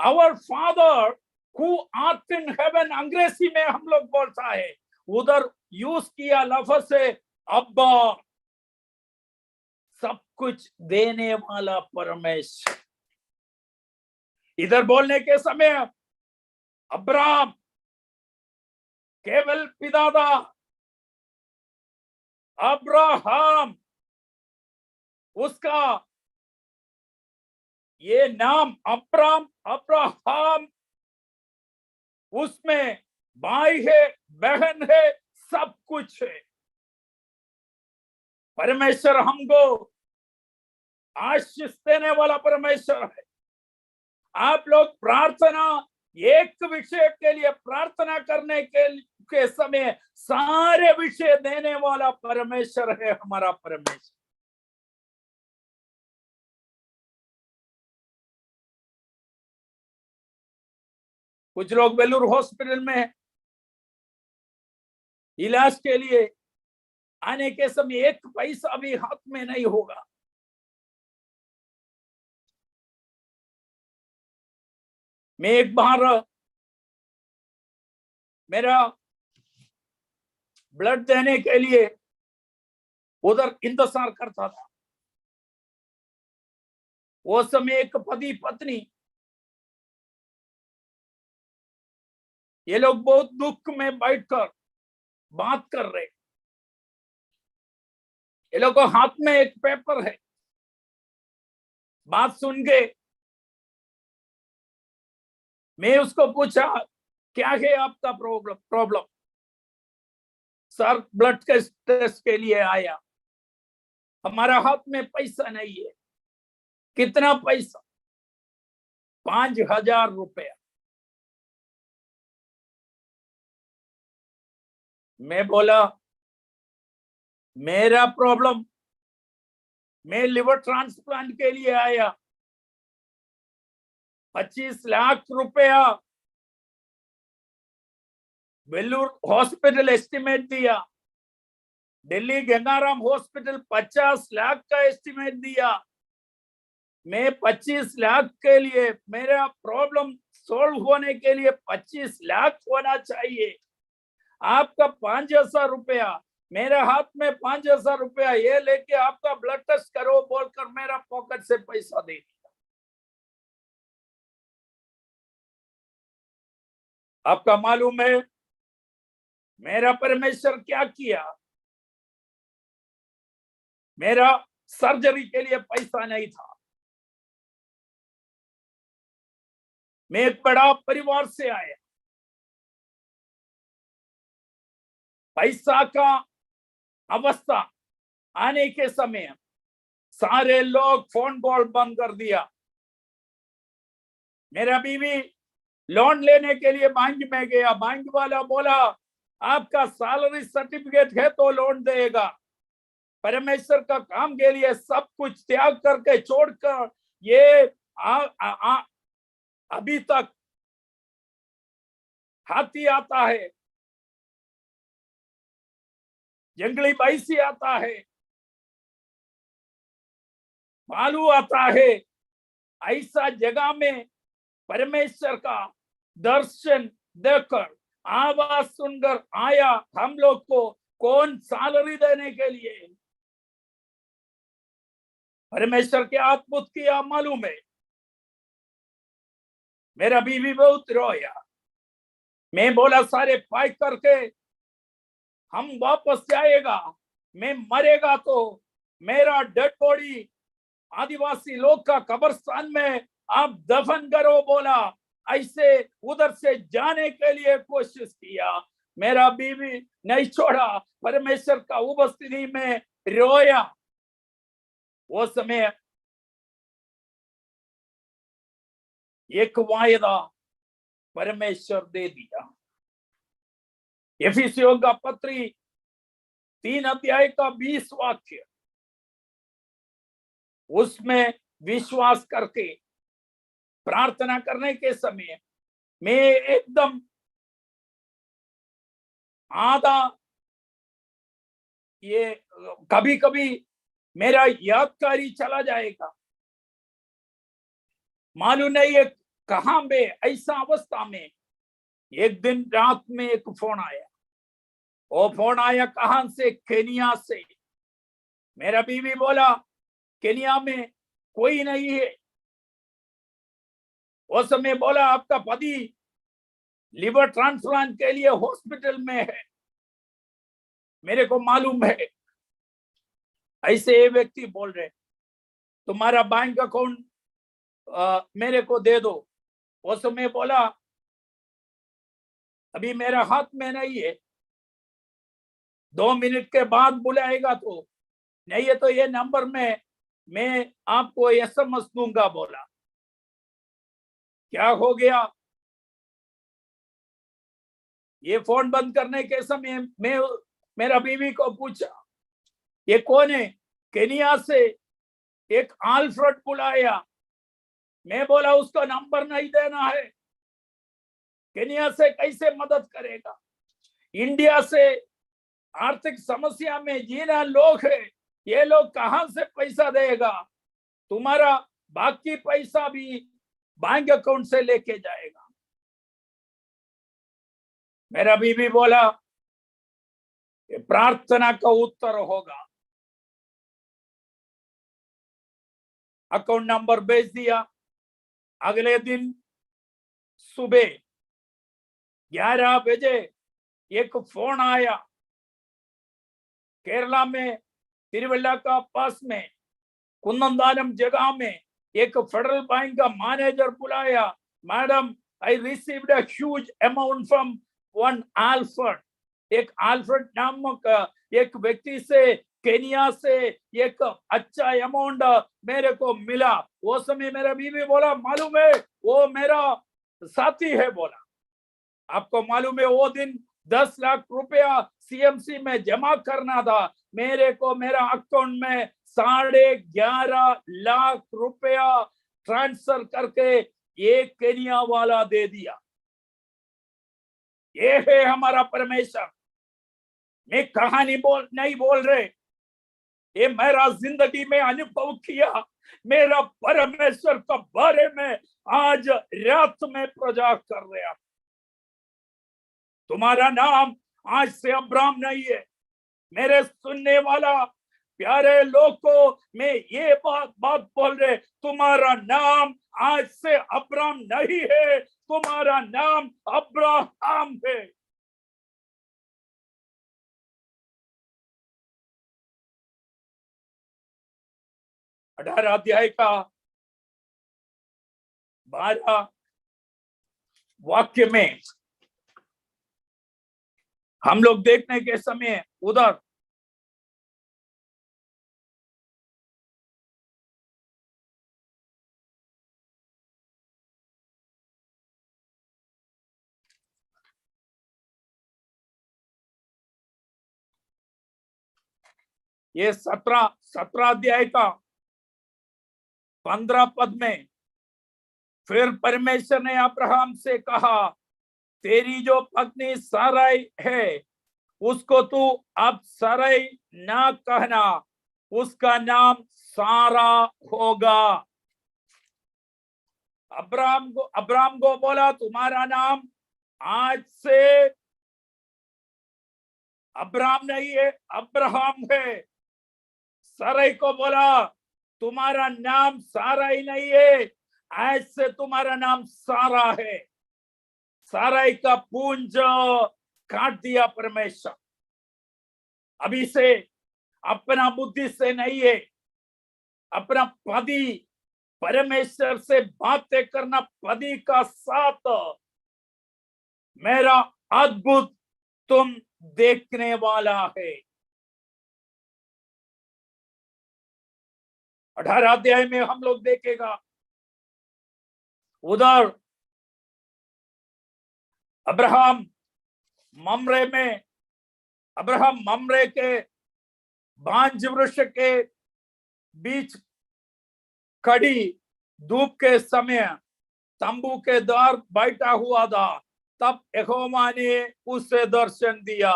our father who art in heaven, अंग्रेजी में हम लोग बोलता है, उधर यूज किया लफ्ज से अब्बा, सब कुछ देने वाला परमेश्वर। इधर बोलने के समय अब्राम केवल पिता था, अब्राहम उसका ये नाम अब्राम, अब्राहम, उसमें भाई है, बहन है, सब कुछ है। परमेश्वर हमको आशीष देने वाला परमेश्वर है। आप लोग प्रार्थना एक विषय के लिए प्रार्थना करने के समय सारे विषय देने वाला परमेश्वर है हमारा परमेश्वर। कुछ लोग वेलूर हॉस्पिटल में इलाज के लिए आने के समय एक पैसा भी हाथ में नहीं होगा। मैं एक बार मेरा ब्लड देने के लिए उधर इंतजार करता था। वो समय एक पति पत्नी, ये लोग बहुत दुख में बैठकर बात कर रहे। ये लोग को हाथ में एक पेपर है। बात सुन के मैं उसको पूछा, क्या है आपका प्रॉब्लम? सर, ब्लड के टेस्ट के लिए आया, हमारा हाथ में पैसा नहीं है। कितना पैसा? 5,000 रुपया। मैं बोला, मेरा प्रॉब्लम, मैं लिवर ट्रांसप्लांट के लिए आया, 25 लाख रुपया वेल्लूर हॉस्पिटल एस्टिमेट दिया, दिल्ली गंगाराम हॉस्पिटल 50 लाख का एस्टिमेट दिया। मैं 25 लाख के लिए, मेरा प्रॉब्लम सोल्व होने के लिए 25 लाख होना चाहिए। आपका 5,000 रुपया, मेरे हाथ में 5,000 रुपया, ये लेके आपका ब्लड टेस्ट करो बोलकर मेरा पॉकेट से पैसा दे दिया। आपका मालूम है मेरा परमेश्वर क्या किया? मेरा सर्जरी के लिए पैसा नहीं था। मैं एक बड़ा परिवार से आया, पैसा का अवस्था आने के समय सारे लोग फोन कॉल बंद कर दिया। मेरा बीवी लोन लेने के लिए बैंक में गया, बैंक वाला बोला आपका सैलरी सर्टिफिकेट है तो लोन देगा। परमेश्वर का काम के लिए सब कुछ त्याग करके छोड़कर ये अभी तक हाथी आता है, जंगली भैंसी आता है, भालू आता है। ऐसा जगह में परमेश्वर का दर्शन देकर, आवाज सुनकर आया। हम लोग को कौन सैलरी देने के लिए? परमेश्वर के अद्भुत किया मालूम है। मेरा बीवी बहुत रोया। मैं बोला सारे पैक करके हम वापस जाएगा, मैं मरेगा तो मेरा डेड बॉडी आदिवासी लोग का कब्रिस्तान में आप दफन करो बोला। ऐसे उधर से जाने के लिए कोशिश किया, मेरा बीवी नहीं छोड़ा। परमेश्वर का उपस्थिति में रोया। वो समय एक वायदा परमेश्वर दे दिया। एफिसियों का पत्री 3 अध्याय का 20 वाक्य, उसमें विश्वास करके प्रार्थना करने के समय मैं एकदम आधा, ये कभी कभी मेरा यादकारी चला जाएगा, मालूम नहीं है कहां पे। ऐसा अवस्था में एक दिन रात में एक फोन आया। वो फोन आया कहां से? केनिया से। मेरा बीवी बोला केनिया में कोई नहीं है। उस समय बोला आपका पति लिवर ट्रांसप्लांट के लिए हॉस्पिटल में है। मेरे को मालूम है। ऐसे व्यक्ति बोल रहे तुम्हारा बैंक अकाउंट मेरे को दे दो। उस समय बोला अभी मेरा हाथ में नहीं है, 2 मिनट के बाद बुलाएगा तो, नहीं है तो ये नंबर में मैं आपको SMS दूंगा बोला। क्या हो गया? ये फोन बंद करने के समय मैं मेरा बीवी को पूछा ये कौन है, केनिया से एक आल्फ्रेड बुलाया। मैं बोला उसका नंबर नहीं देना है, केनिया से कैसे मदद करेगा। इंडिया से आर्थिक समस्या में जीना लोग है, ये लोग कहां से पैसा देगा। तुम्हारा बाकी पैसा भी बैंक अकाउंट से लेके जाएगा। मेरा बीबी बोला ये प्रार्थना का उत्तर होगा। अकाउंट नंबर भेज दिया। अगले दिन सुबह 11 बजे एक फोन आया। केरला में तिरुवल्ला का पास में कुन्नंदानम जगह में एक फेडरल बैंक का मैनेजर बुलाया। Madam, I received a huge amount from one Alfred. एक आल्फ्रेड नामक एक व्यक्ति से केनिया से एक अच्छा अमाउंट मेरे को मिला। वो समय मेरा बीवी बोला मालूम है वो मेरा साथी है। बोला आपको मालूम है वो दिन 10 लाख रुपया सीएमसी में जमा करना था, मेरे को मेरा अकाउंट में 11.5 लाख रुपया ट्रांसफर करके एक केनिया वाला दे दिया। ये है हमारा परमेश्वर। मैं कहानी नहीं बोल रहे, ये मेरा जिंदगी में अनुभव किया। मेरा परमेश्वर के बारे में आज रात में प्रचार कर रहा। तुम्हारा नाम आज से अब्राम नहीं है। मेरे सुनने वाला प्यारे लोग को मैं ये बात बोल रहे, तुम्हारा नाम आज से अब्राम नहीं है, तुम्हारा नाम अब्राहम है। अठारह अध्याय का 12 वाक्य में हम लोग देखने के समय उधर ये 17 अध्याय का 15 पद में फिर परमेश्वर ने अब्राहम से कहा तेरी जो पत्नी साराई है उसको तू अब साराई ना कहना, उसका नाम सारा होगा। अब्राहम को बोला तुम्हारा नाम आज से अब्राहम नहीं है, अब्राहम है। साराई को बोला तुम्हारा नाम सारा ही नहीं है, आज से तुम्हारा नाम सारा है। साराई का पूंज काट दिया परमेश्वर। अभी से अपना बुद्धि से नहीं है, अपना पति परमेश्वर से बातें करना, पति का साथ मेरा अद्भुत तुम देखने वाला है। 18 अध्याय में हम लोग देखेगा उधर अब्राहम ममरे के बांज वृक्ष के बीच खड़ी धूप के समय तंबू के द्वार बैठा हुआ था। तब यहोवा ने उसे दर्शन दिया।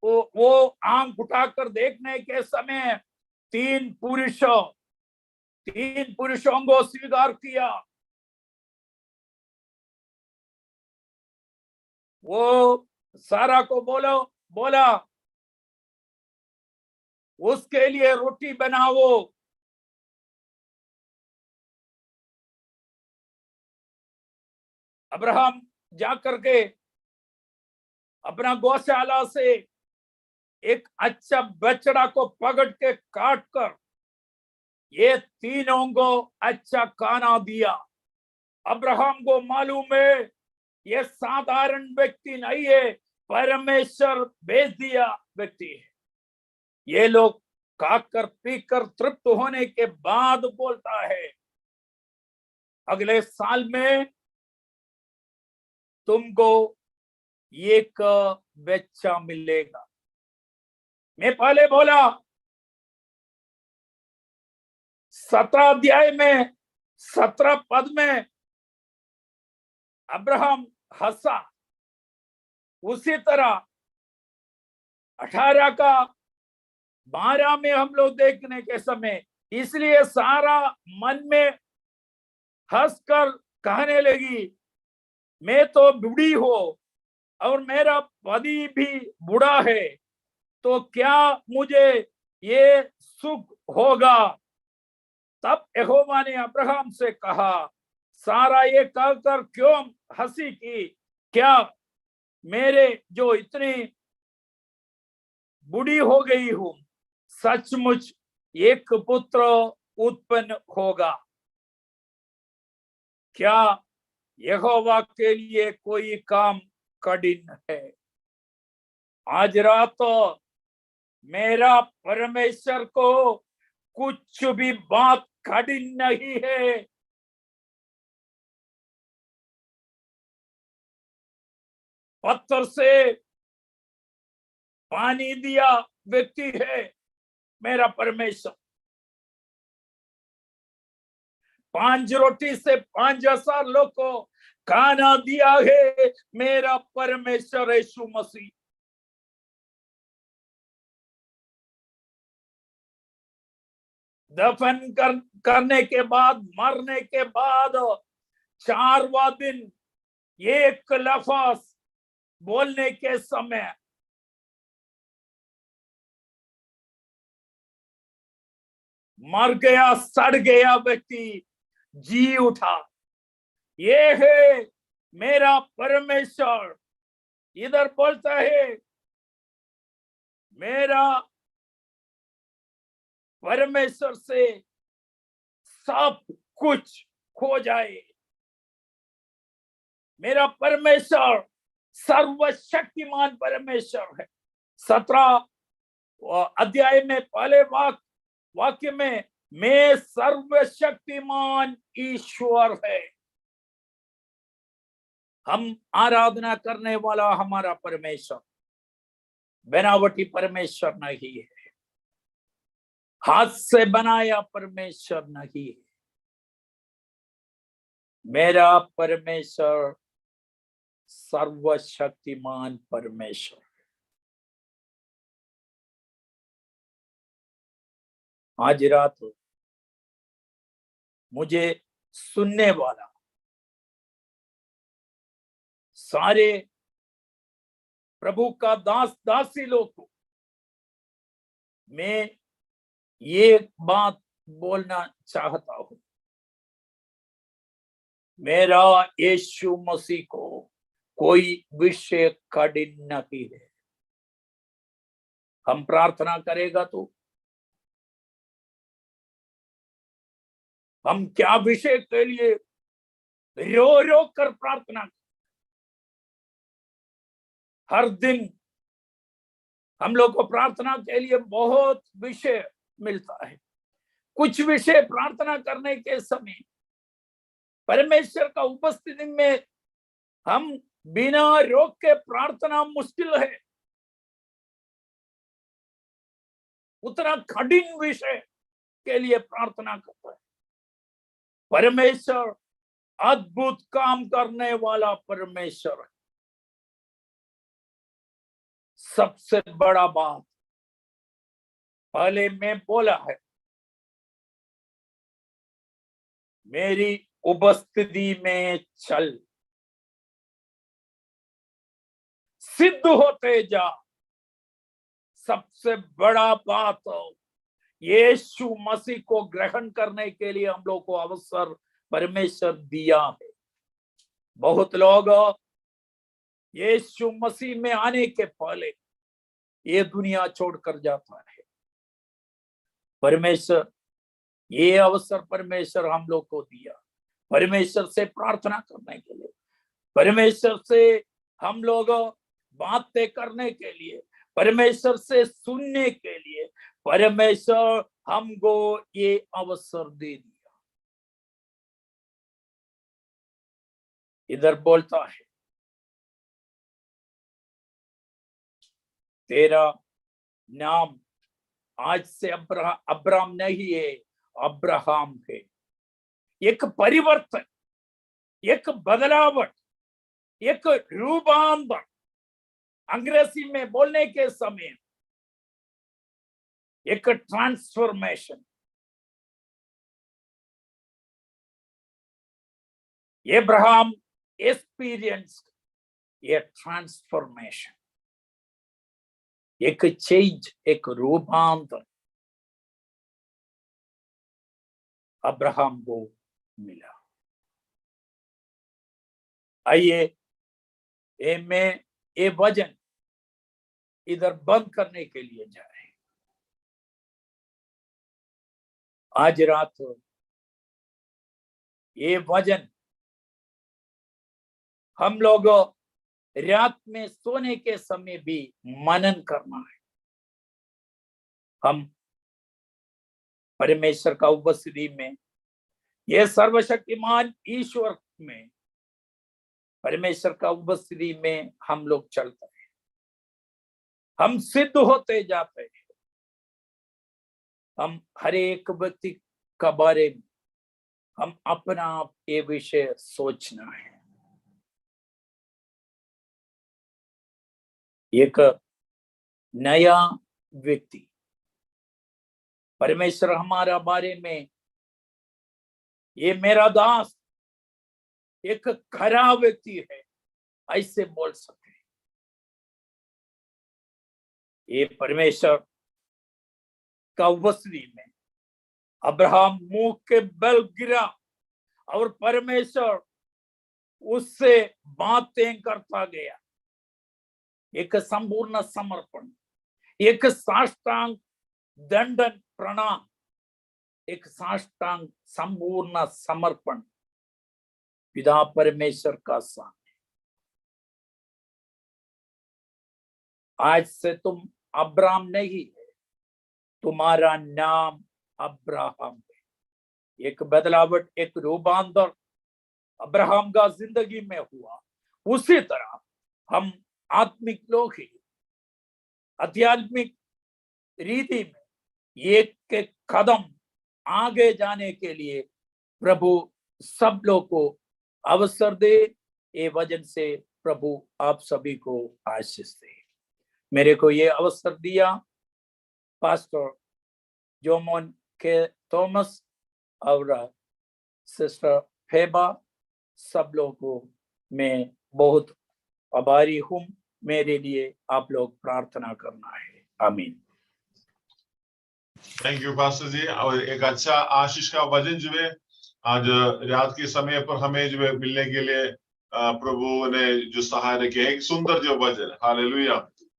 वो आंख उठाकर देखने के समय तीन पुरुषों को स्वीकार किया। वो सारा को बोला उसके लिए रोटी बनाओ। अब्राहम जाकर के अपना गौशाला से एक अच्छा बछड़ा को पकड़ के काट कर ये तीनों को अच्छा खाना दिया। अब्राहम को मालूम है ये साधारण व्यक्ति नहीं है, परमेश्वर भेज दिया व्यक्ति है। ये लोग खाकर पीकर तृप्त होने के बाद बोलता है अगले साल में तुमको एक बच्चा मिलेगा। मैं पहले बोला 17 अध्याय में 17 पद में अब्राहम हंसा, उसी तरह 18 का 12 में हम लोग देखने के समय, इसलिए सारा मन में हंसकर कहने लगी, मैं तो बूढ़ी हो और मेरा पति भी बूढ़ा है, तो क्या मुझे ये सुख होगा? तब यहोवा ने अब्राहम से कहा, सारा ये कहकर क्यों हंसी की? क्या मेरे जो इतनी बूढ़ी हो गई हूं, सचमुच एक पुत्र उत्पन्न होगा? क्या यहोवा के लिए कोई काम कठिन है? आज रात तो मेरा परमेश्वर को कुछ भी बात कठिन नहीं है। पत्थर से पानी दिया व्यक्ति है मेरा परमेश्वर। 5 रोटी से 5,000 लोग को खाना दिया है मेरा परमेश्वर यीशु मसीह। दफन करने के बाद, मरने के बाद 4वां दिन एक लफ्ज बोलने के समय मर गया, सड़ गया व्यक्ति जी उठा। ये है मेरा परमेश्वर। इधर बोलता है मेरा परमेश्वर से सब कुछ खो जाए। मेरा परमेश्वर सर्वशक्तिमान परमेश्वर है। 17 अध्याय में पहले वाक्य में मैं सर्वशक्तिमान ईश्वर है। हम आराधना करने वाला हमारा परमेश्वर बनावटी परमेश्वर नहीं है, हाथ से बनाया परमेश्वर नहीं है। मेरा परमेश्वर सर्वशक्तिमान परमेश्वर। आज रात मुझे सुनने वाला सारे प्रभु का दास दासी लोग को मैं ये बात बोलना चाहता हूं, मेरा यीशु मसीह को कोई विषय कठिन नहीं है। हम प्रार्थना करेगा तो हम क्या विषय के लिए रो रो कर प्रार्थना, हर दिन हम लोग को प्रार्थना के लिए बहुत विषय मिलता है। कुछ विषय प्रार्थना करने के समय परमेश्वर का उपस्थिति में हम बिना रोक के प्रार्थना मुश्किल है। उतना कठिन विषय के लिए प्रार्थना करता है। परमेश्वर अद्भुत काम करने वाला परमेश्वर है। सबसे बड़ा बात पहले मैं बोला है, मेरी उपस्थिति में चल, सिद्ध होते जा। सबसे बड़ा बात यीशु मसीह को ग्रहण करने के लिए हम लोग को अवसर परमेश्वर दिया है। बहुत लोग यीशु मसीह में आने के पहले ये दुनिया छोड़कर जाता है। परमेश्वर ये अवसर परमेश्वर हम लोग को दिया, परमेश्वर से प्रार्थना करने के लिए, परमेश्वर से हम लोग बातें करने के लिए, परमेश्वर से सुनने के लिए परमेश्वर हमको ये अवसर दे दिया। इधर बोलता है तेरा नाम आज से अब्राम नहीं है, अब्राहम है। एक परिवर्तन, एक बदलावट, एक रूपांतर, अंग्रेजी में बोलने के समय एक transformation. Abraham experienced a transformation, एक चेंज, एक रूपांतर अब्राहम को मिला। आइए मैं ये वचन इधर बंद करने के लिए जा रहे हैं। आज रात ये वचन हम लोग रात में सोने के समय भी मनन करना है। हम परमेश्वर का उपस्थिति में, ये सर्वशक्तिमान ईश्वर में, परमेश्वर का उपस्थिति में हम लोग चलते हैं, हम सिद्ध होते जाते हैं। हम हर एक व्यक्ति का बारे में हम अपना आप ये विषय सोचना है। एक नया व्यक्ति, परमेश्वर हमारा बारे में, ये मेरा दास एक खरा व्यक्ति है, ऐसे बोल सकते हैं। ये परमेश्वर का उपस्थिति में अब्राहम मुंह के बल गिरा और परमेश्वर उससे बातें करता गया। एक संपूर्ण समर्पण, एक साष्टांग दंडन प्रणाम, एक साष्टांग संपूर्ण समर्पण पिता परमेश्वर का सामने। आज से तुम अब्राम नहीं है, तुम्हारा नाम अब्राहम है। एक बदलावट, एक रूपांतर अब्राहम का जिंदगी में हुआ। उसी तरह हम आत्मिक लोग ही आध्यात्मिक रीति में एक एक कदम आगे जाने के लिए प्रभु सब लोग को अवसर दे। ये वचन से प्रभु आप सभी को आशीष दे। मेरे को ये अवसर दिया पास्टर जोमोन के थॉमस और सिस्टर फेबा, सब लोगों को मैं बहुत आभारी हूँ। मेरे लिए आप लोग प्रार्थना करना है। आमीन। थैंक यू पास्टर जी। और एक अच्छा आशीष का वचन जो है आज रात के समय पर हमें जो है मिलने के लिए प्रभु ने जो सहायता किया, एक सुंदर जो वचन, हालेलुया।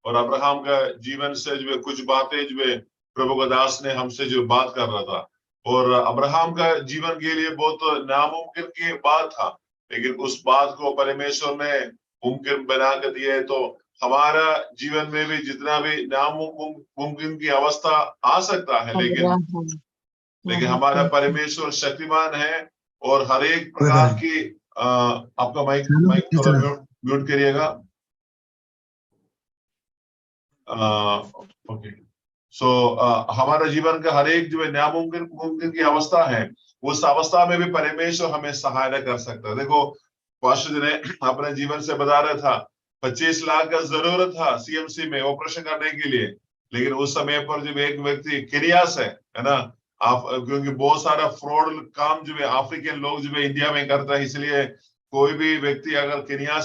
और अब्राहम का जीवन से जो है कुछ बातें जो है प्रभु का दास ने हमसे जो बात कर रहा था, और अब्राहम का जीवन के लिए बहुत नामुमकिन की बात था, लेकिन उस बात को परमेश्वर ने मुमकिन बना कर दिया है। तो हमारा जीवन में भी जितना भी नामुमकिन की अवस्था आ सकता है, लेकिन हमारा परमेश्वर शक्तिमान है। और हर एक प्रकार की आपका माइक थोड़ा म्यूट करिएगा। ओके। हमारा जीवन का हर एक जो है नामुमकिन की अवस्था है, उस अवस्था में भी परमेश्वर हमें सहायता कर सकता है। देखो पास्टर जी ने अपने जीवन से बता रहा था 25 लाख का जरूरत था सीएमसी में ऑपरेशन करने के लिए, लेकिन उस समय पर जब एक व्यक्ति केनिया से, है ना, क्योंकि बहुत सारा फ्रॉड काम जो है अफ्रीकन लोग जो है इंडिया में करता है, इसलिए कोई भी व्यक्ति अगर केनिया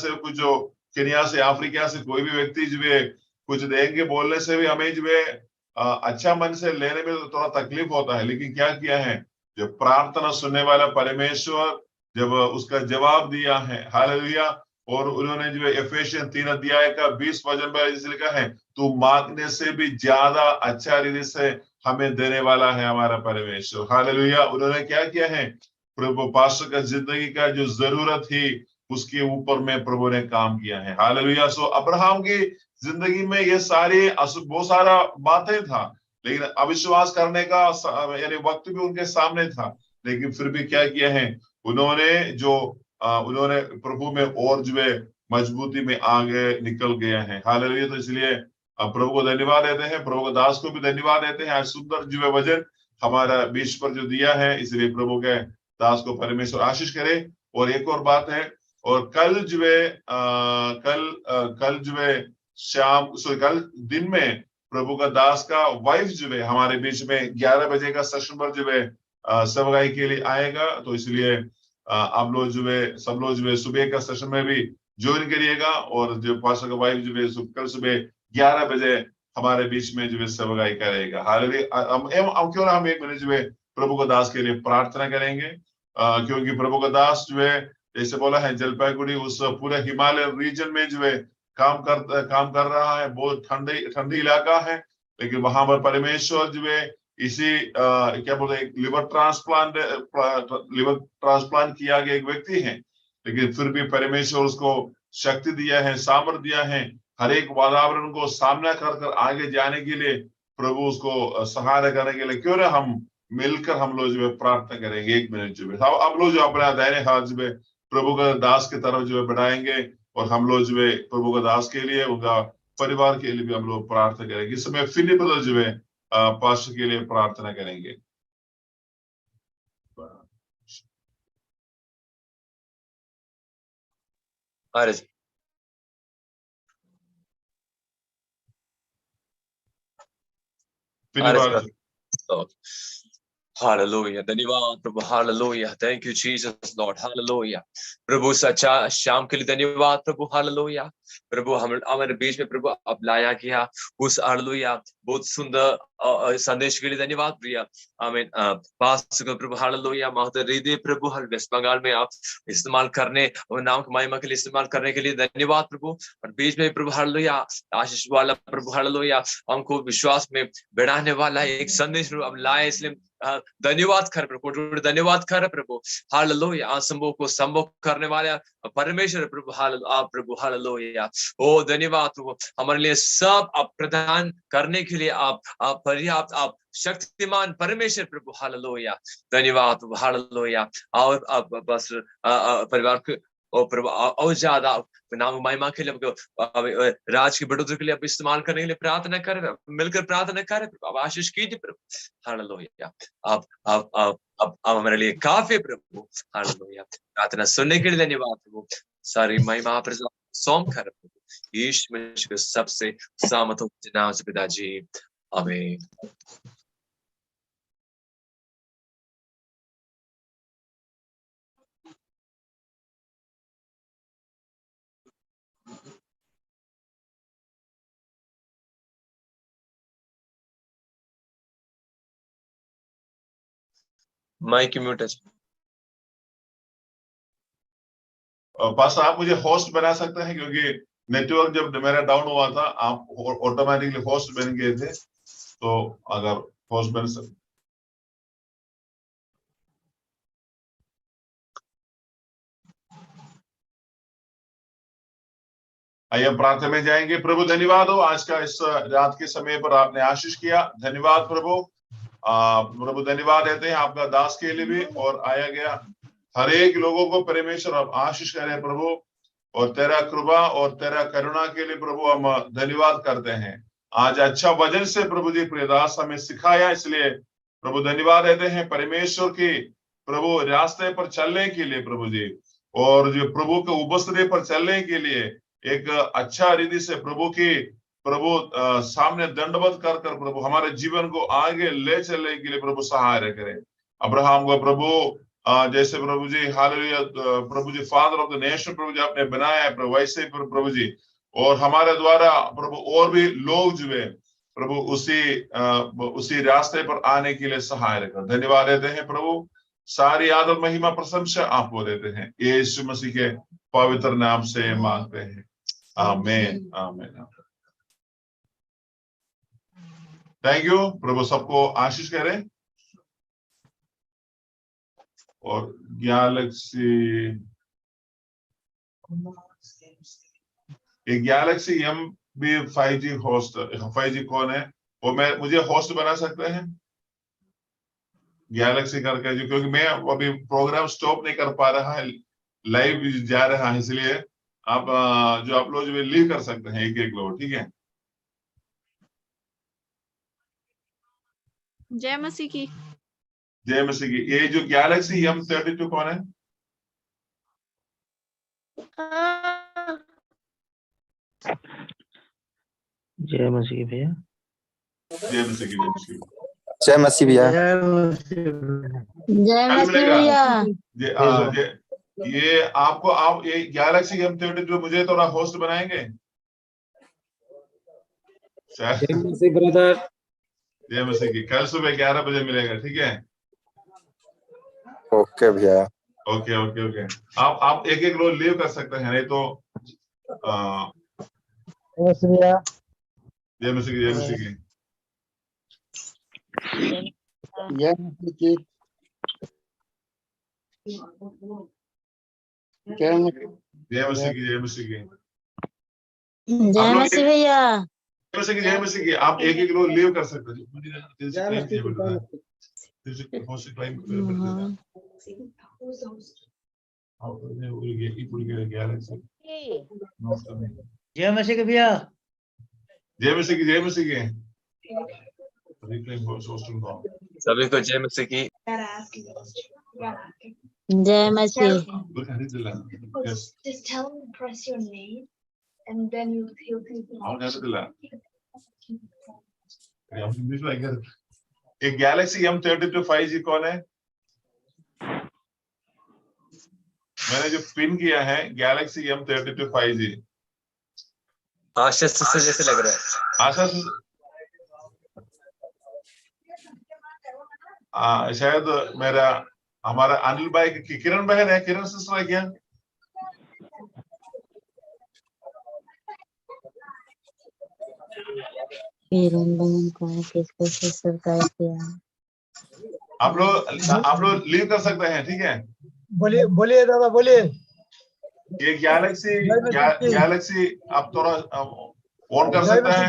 से अफ्रीका से कोई भी व्यक्ति जो है कुछ देंगे बोलने से भी हमें जो है अच्छा मन से लेने में तो थोड़ा तकलीफ होता है। लेकिन क्या किया है, जब प्रार्थना सुनने वाला परमेश्वर जब उसका जवाब दिया है, हालेलुया। और उन्होंने जो एफेसियन 3 अध्याय का 20 वचन पर इसे लिखा है, तो मांगने से भी ज्यादा अच्छा रीति से हमें देने वाला है हमारा परमेश्वर, हालेलुया। उन्होंने क्या किया है, प्रभु पास्टर का जिंदगी का जो जरूरत थी उसके ऊपर में प्रभु ने काम किया है, हालेलुया। सो अब्राहम की जिंदगी में ये सारी बहुत सारा बातें था, लेकिन अविश्वास करने का यानी वक्त भी उनके सामने था, लेकिन फिर भी क्या किया है, उन्होंने प्रभु में और जो है मजबूती में आगे निकल गया है, हालेलुया। तो इसलिए अब प्रभु को धन्यवाद देते हैं, प्रभु को दास को भी धन्यवाद देते हैं। आज सुंदर जो है वचन हमारा बीच पर जो दिया है, इसलिए प्रभु के दास को परमेश्वर आशीष करे। और एक और बात है, और कल जो है कल जो है कल दिन में प्रभु का दास का वाइफ जो है हमारे बीच में 11 बजे का सेशन पर जो है सेवकाई के लिए आएगा। तो इसलिए आप लोग जो है सब लोग जो है सुबह का सेशन में भी ज्वाइन करिएगा। और जो पास्टर का वाइफ जो है कल सुबह 11 बजे हमारे बीच में जो है सेवकाई करेगा। हालेलुया। हम क्यों ना हम एक मिनट जो है प्रभु का दास के लिए प्रार्थना करेंगे, क्योंकि प्रभु का दास जो है जैसे बोला है जलपाईगुड़ी उस पूरे हिमालय रीजन में जो है काम कर रहा है। बहुत ठंडी इलाका है, लेकिन वहां पर परमेश्वर जो है इसी क्या बोलते हैं लिवर ट्रांसप्लांट किया गया एक व्यक्ति है, लेकिन फिर भी परमेश्वर उसको शक्ति दिया है, सामर्थ्य दिया है हर एक वातावरण को सामना कर आगे जाने के लिए। प्रभु उसको सहारा करने के लिए क्यों ना हम मिलकर हम लोग जो है प्रार्थना करेंगे। एक मिनट जो है आप लोग जो अपना दाहिने हाथ जो है प्रभु का दास की तरफ जो है बढ़ाएंगे, और हम लोग जो है प्रभु का दास के लिए उनका परिवार के लिए भी हम लोग प्रार्थना करेंगे। इस समय फिलिप जो है पास्टर के लिए प्रार्थना करेंगे। Hallelujah. धन्यवाद प्रभु। Hallelujah. Thank you Jesus Lord. Hallelujah. प्रभु सच्चा शाम के लिए धन्यवाद प्रभु। Hallelujah. प्रभु हमारे बीच में प्रभु अब लाया गया उस हालेलुया बहुत सुंदर संदेश के लिए धन्यवाद प्रिया। आमीन। पास्टर को प्रभु हालेलुया महत्व प्रभु हर वेस्ट बंगाल में आप इस्तेमाल करने और नाम की महिमा के लिए इस्तेमाल करने के लिए धन्यवाद प्रभु। और बीच में प्रभु हालेलुया आशीष वाला प्रभु हालेलुया हमको विश्वास में बढ़ाने वाला एक संदेश प्रभु अब लाए, इसलिए धन्यवाद कर प्रभु। धन्यवाद कर प्रभु। हालेलुया असंभव को संभव करने वाले परमेश्वर प्रभु। आप प्रभु हालेलुया ओ धन्यवाद प्रभु। हमारे लिए सब आप प्रदान करने के लिए आप पर्याप्त आप शक्तिमान परमेश्वर प्रभु। हालेलुया धन्यवाद प्रभु। हालेलुया और आप बस परिवार को और प्रभु और ज्यादा नाम महिमा के लिए राज की बढ़ोतरी के लिए आप इस्तेमाल करने के लिए प्रार्थना करें, मिलकर प्रार्थना करें प्रभु। आप आशीष कीजिए प्रभु। हालेलुया आप हमारे लिए काफी प्रभु। हालेलुया प्रार्थना सुनने के लिए धन्यवाद प्रभु। सारी महिमा पर सौंप कर प्रभु यीशु मसीह के सबसे सामत हो नाम से पिताजी आमीन। माइक म्यूट है। पास्टर आप मुझे होस्ट बना सकते हैं, क्योंकि नेटवर्क जब मेरा डाउन हुआ था आप ऑटोमेटिकली होस्ट बन गए थे, तो अगर होस्ट बन सकते। आइए प्रार्थना में जाएंगे। प्रभु धन्यवाद हो आज का इस रात के समय पर आपने आशीष किया। धन्यवाद प्रभु। प्रभु धन्यवाद देते हैं आपका दास के लिए भी और आया गया हर एक लोगों को परमेश्वर आप आशीष करें प्रभु। और तेरा कृपा और तेरा करुणा के लिए प्रभु हम धन्यवाद करते हैं। आज अच्छा वचन से प्रभु जी प्रियदास हमें सिखाया, इसलिए प्रभु धन्यवाद देते हैं परमेश्वर की प्रभु रास्ते पर चलने के लिए प्रभु जी, और जो प्रभु के उपस्थिति पर चलने के लिए एक अच्छा रीति से प्रभु की सामने दंडवत कर प्रभु हमारे जीवन को आगे ले चलने के लिए प्रभु सहायता करें। अब्राहम को प्रभु जैसे प्रभु जी हालेलुया प्रभु जी फादर ऑफ द नेशन प्रभु जी आपने बनाया है प्रभु, वैसे प्रभु जी और हमारे द्वारा प्रभु और भी लोग जो है प्रभु उसी रास्ते पर आने के लिए सहायता कर। धन्यवाद देते हैं प्रभु। सारी आदर महिमा प्रशंसा आपको देते हैं यीशु मसीह के पवित्र नाम से मांगते हैं। आमीन आमीन। Thank you. प्रभु सबको आशीष करें। और गैलेक्सी M5G होस्ट 5G कौन है वो मुझे होस्ट बना सकते हैं गैलेक्सी करके, जो क्योंकि मैं अभी प्रोग्राम स्टॉप नहीं कर पा रहा है, लाइव जा रहा है, इसलिए आप जो आप लोग जो लीव कर सकते हैं एक लोग, ठीक है। जय मसीह की। जय मसीह की। ये जो गैलेक्सी M32 कौन है? जय मसीह भैया। जय मसीह की, जय मसीह की। जय मसीह भैया। जय कल मसीह मिलेगा। भैया। ये आपको आप ये गैलेक्सी M32 मुझे थोड़ा होस्ट बनाएंगे? जय मसीह ब्रदर। जय मसीह की। कल सुबह 11 बजे मिलेगा, ठीक है? ओके भैया। Okay okay okay. आप एक एक रोज लीव कर सकते हैं, नहीं तो भैया। जय मसीह की, जय मसीह की। जय मसीह की। जय मसीह की, जय मसीह की। जय मसीह भैया। जय मसीह की, जय मसीह की। आप एक एक रोज लीव कर सकते हैं। जय मसीह के भैया। जय मसीह की, जय मसीह की। सभी को जय मसीह की। जय मसीह। Just tell him to press your name, and then he'll एक गैलेक्सी M32 5G कौन है? मैंने जो पिन किया है गैलेक्सी M32 5G। आशीष से जैसे लग रहा है। आशा से शायद मेरा हमारा अनिल भाई की किरण बहन है, किरण सिस्टर है क्या? किरण बहन को किसको सिस्टर का किया? आप लोग लीव कर सकते हैं, ठीक है? बोलिए बोलिए दादा बोलिए। ये गैलेक्सी आप थोड़ा ऑन कर सकते हैं?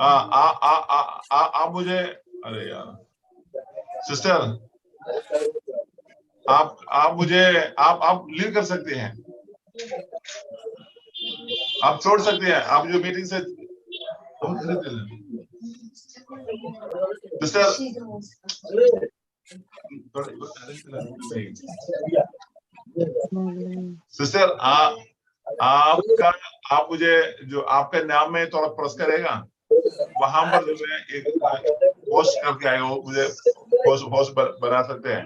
आप मुझे, अरे यार सिस्टर, आप मुझे आप लीव कर सकते हैं, आप छोड़ सकते हैं। आप जो मीटिंग से सिस्टर सिस्टर आप मुझे जो आपका नाम में थोड़ा प्रेस करेगा, वहां पर जो है एक पोस्ट करके आएगा, वो मुझे होस्ट बना सकते हैं।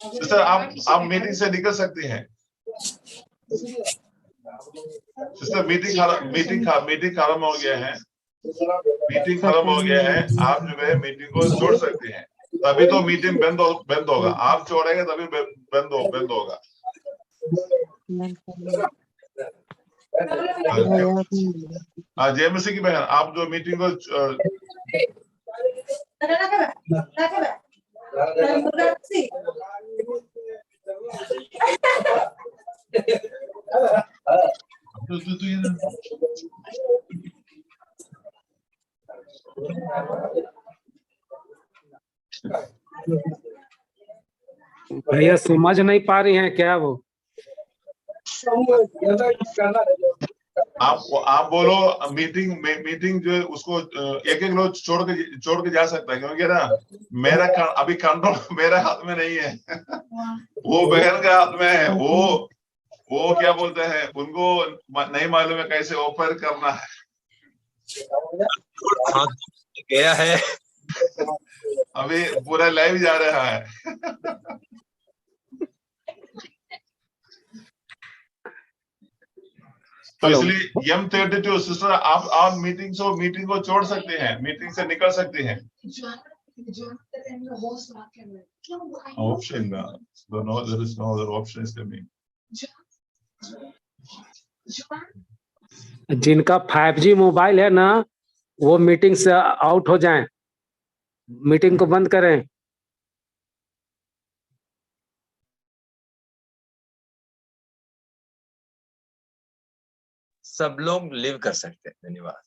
सिस्टर आप मीटिंग से निकल सकती हैं। सिस्टर मीटिंग खत्म हो गया है। मीटिंग खत्म हो गया है। आप जो है मीटिंग को छोड़ सकते हैं, तभी तो मीटिंग बंद होगा। आप छोड़ेंगे तभी बंद होगा। जय मसीह की बहन, आप जो मीटिंग को भैया समझ नहीं पा रही हैं क्या वो? आप बोलो मीटिंग जो उसको एक लोग छोड़ के जा सकता है, क्योंकि ना मेरा अभी कंट्रोल मेरे हाथ में नहीं है। वो बहन के हाथ में है। वो क्या बोलते हैं, उनको नहीं मालूम है कैसे ऑफर करना है। हाँ, गया है। अभी पूरा लाइव जा रहा है। तो इसलिए M32 सिस्टर, आप मीटिंग को छोड़ सकते हैं, मीटिंग से निकल सकते हैं। Option there is no other options to me. जिनका 5G मोबाइल है ना, वो मीटिंग से आउट हो जाएं, मीटिंग को बंद करें। सब लोग लिव कर सकते हैं। धन्यवाद।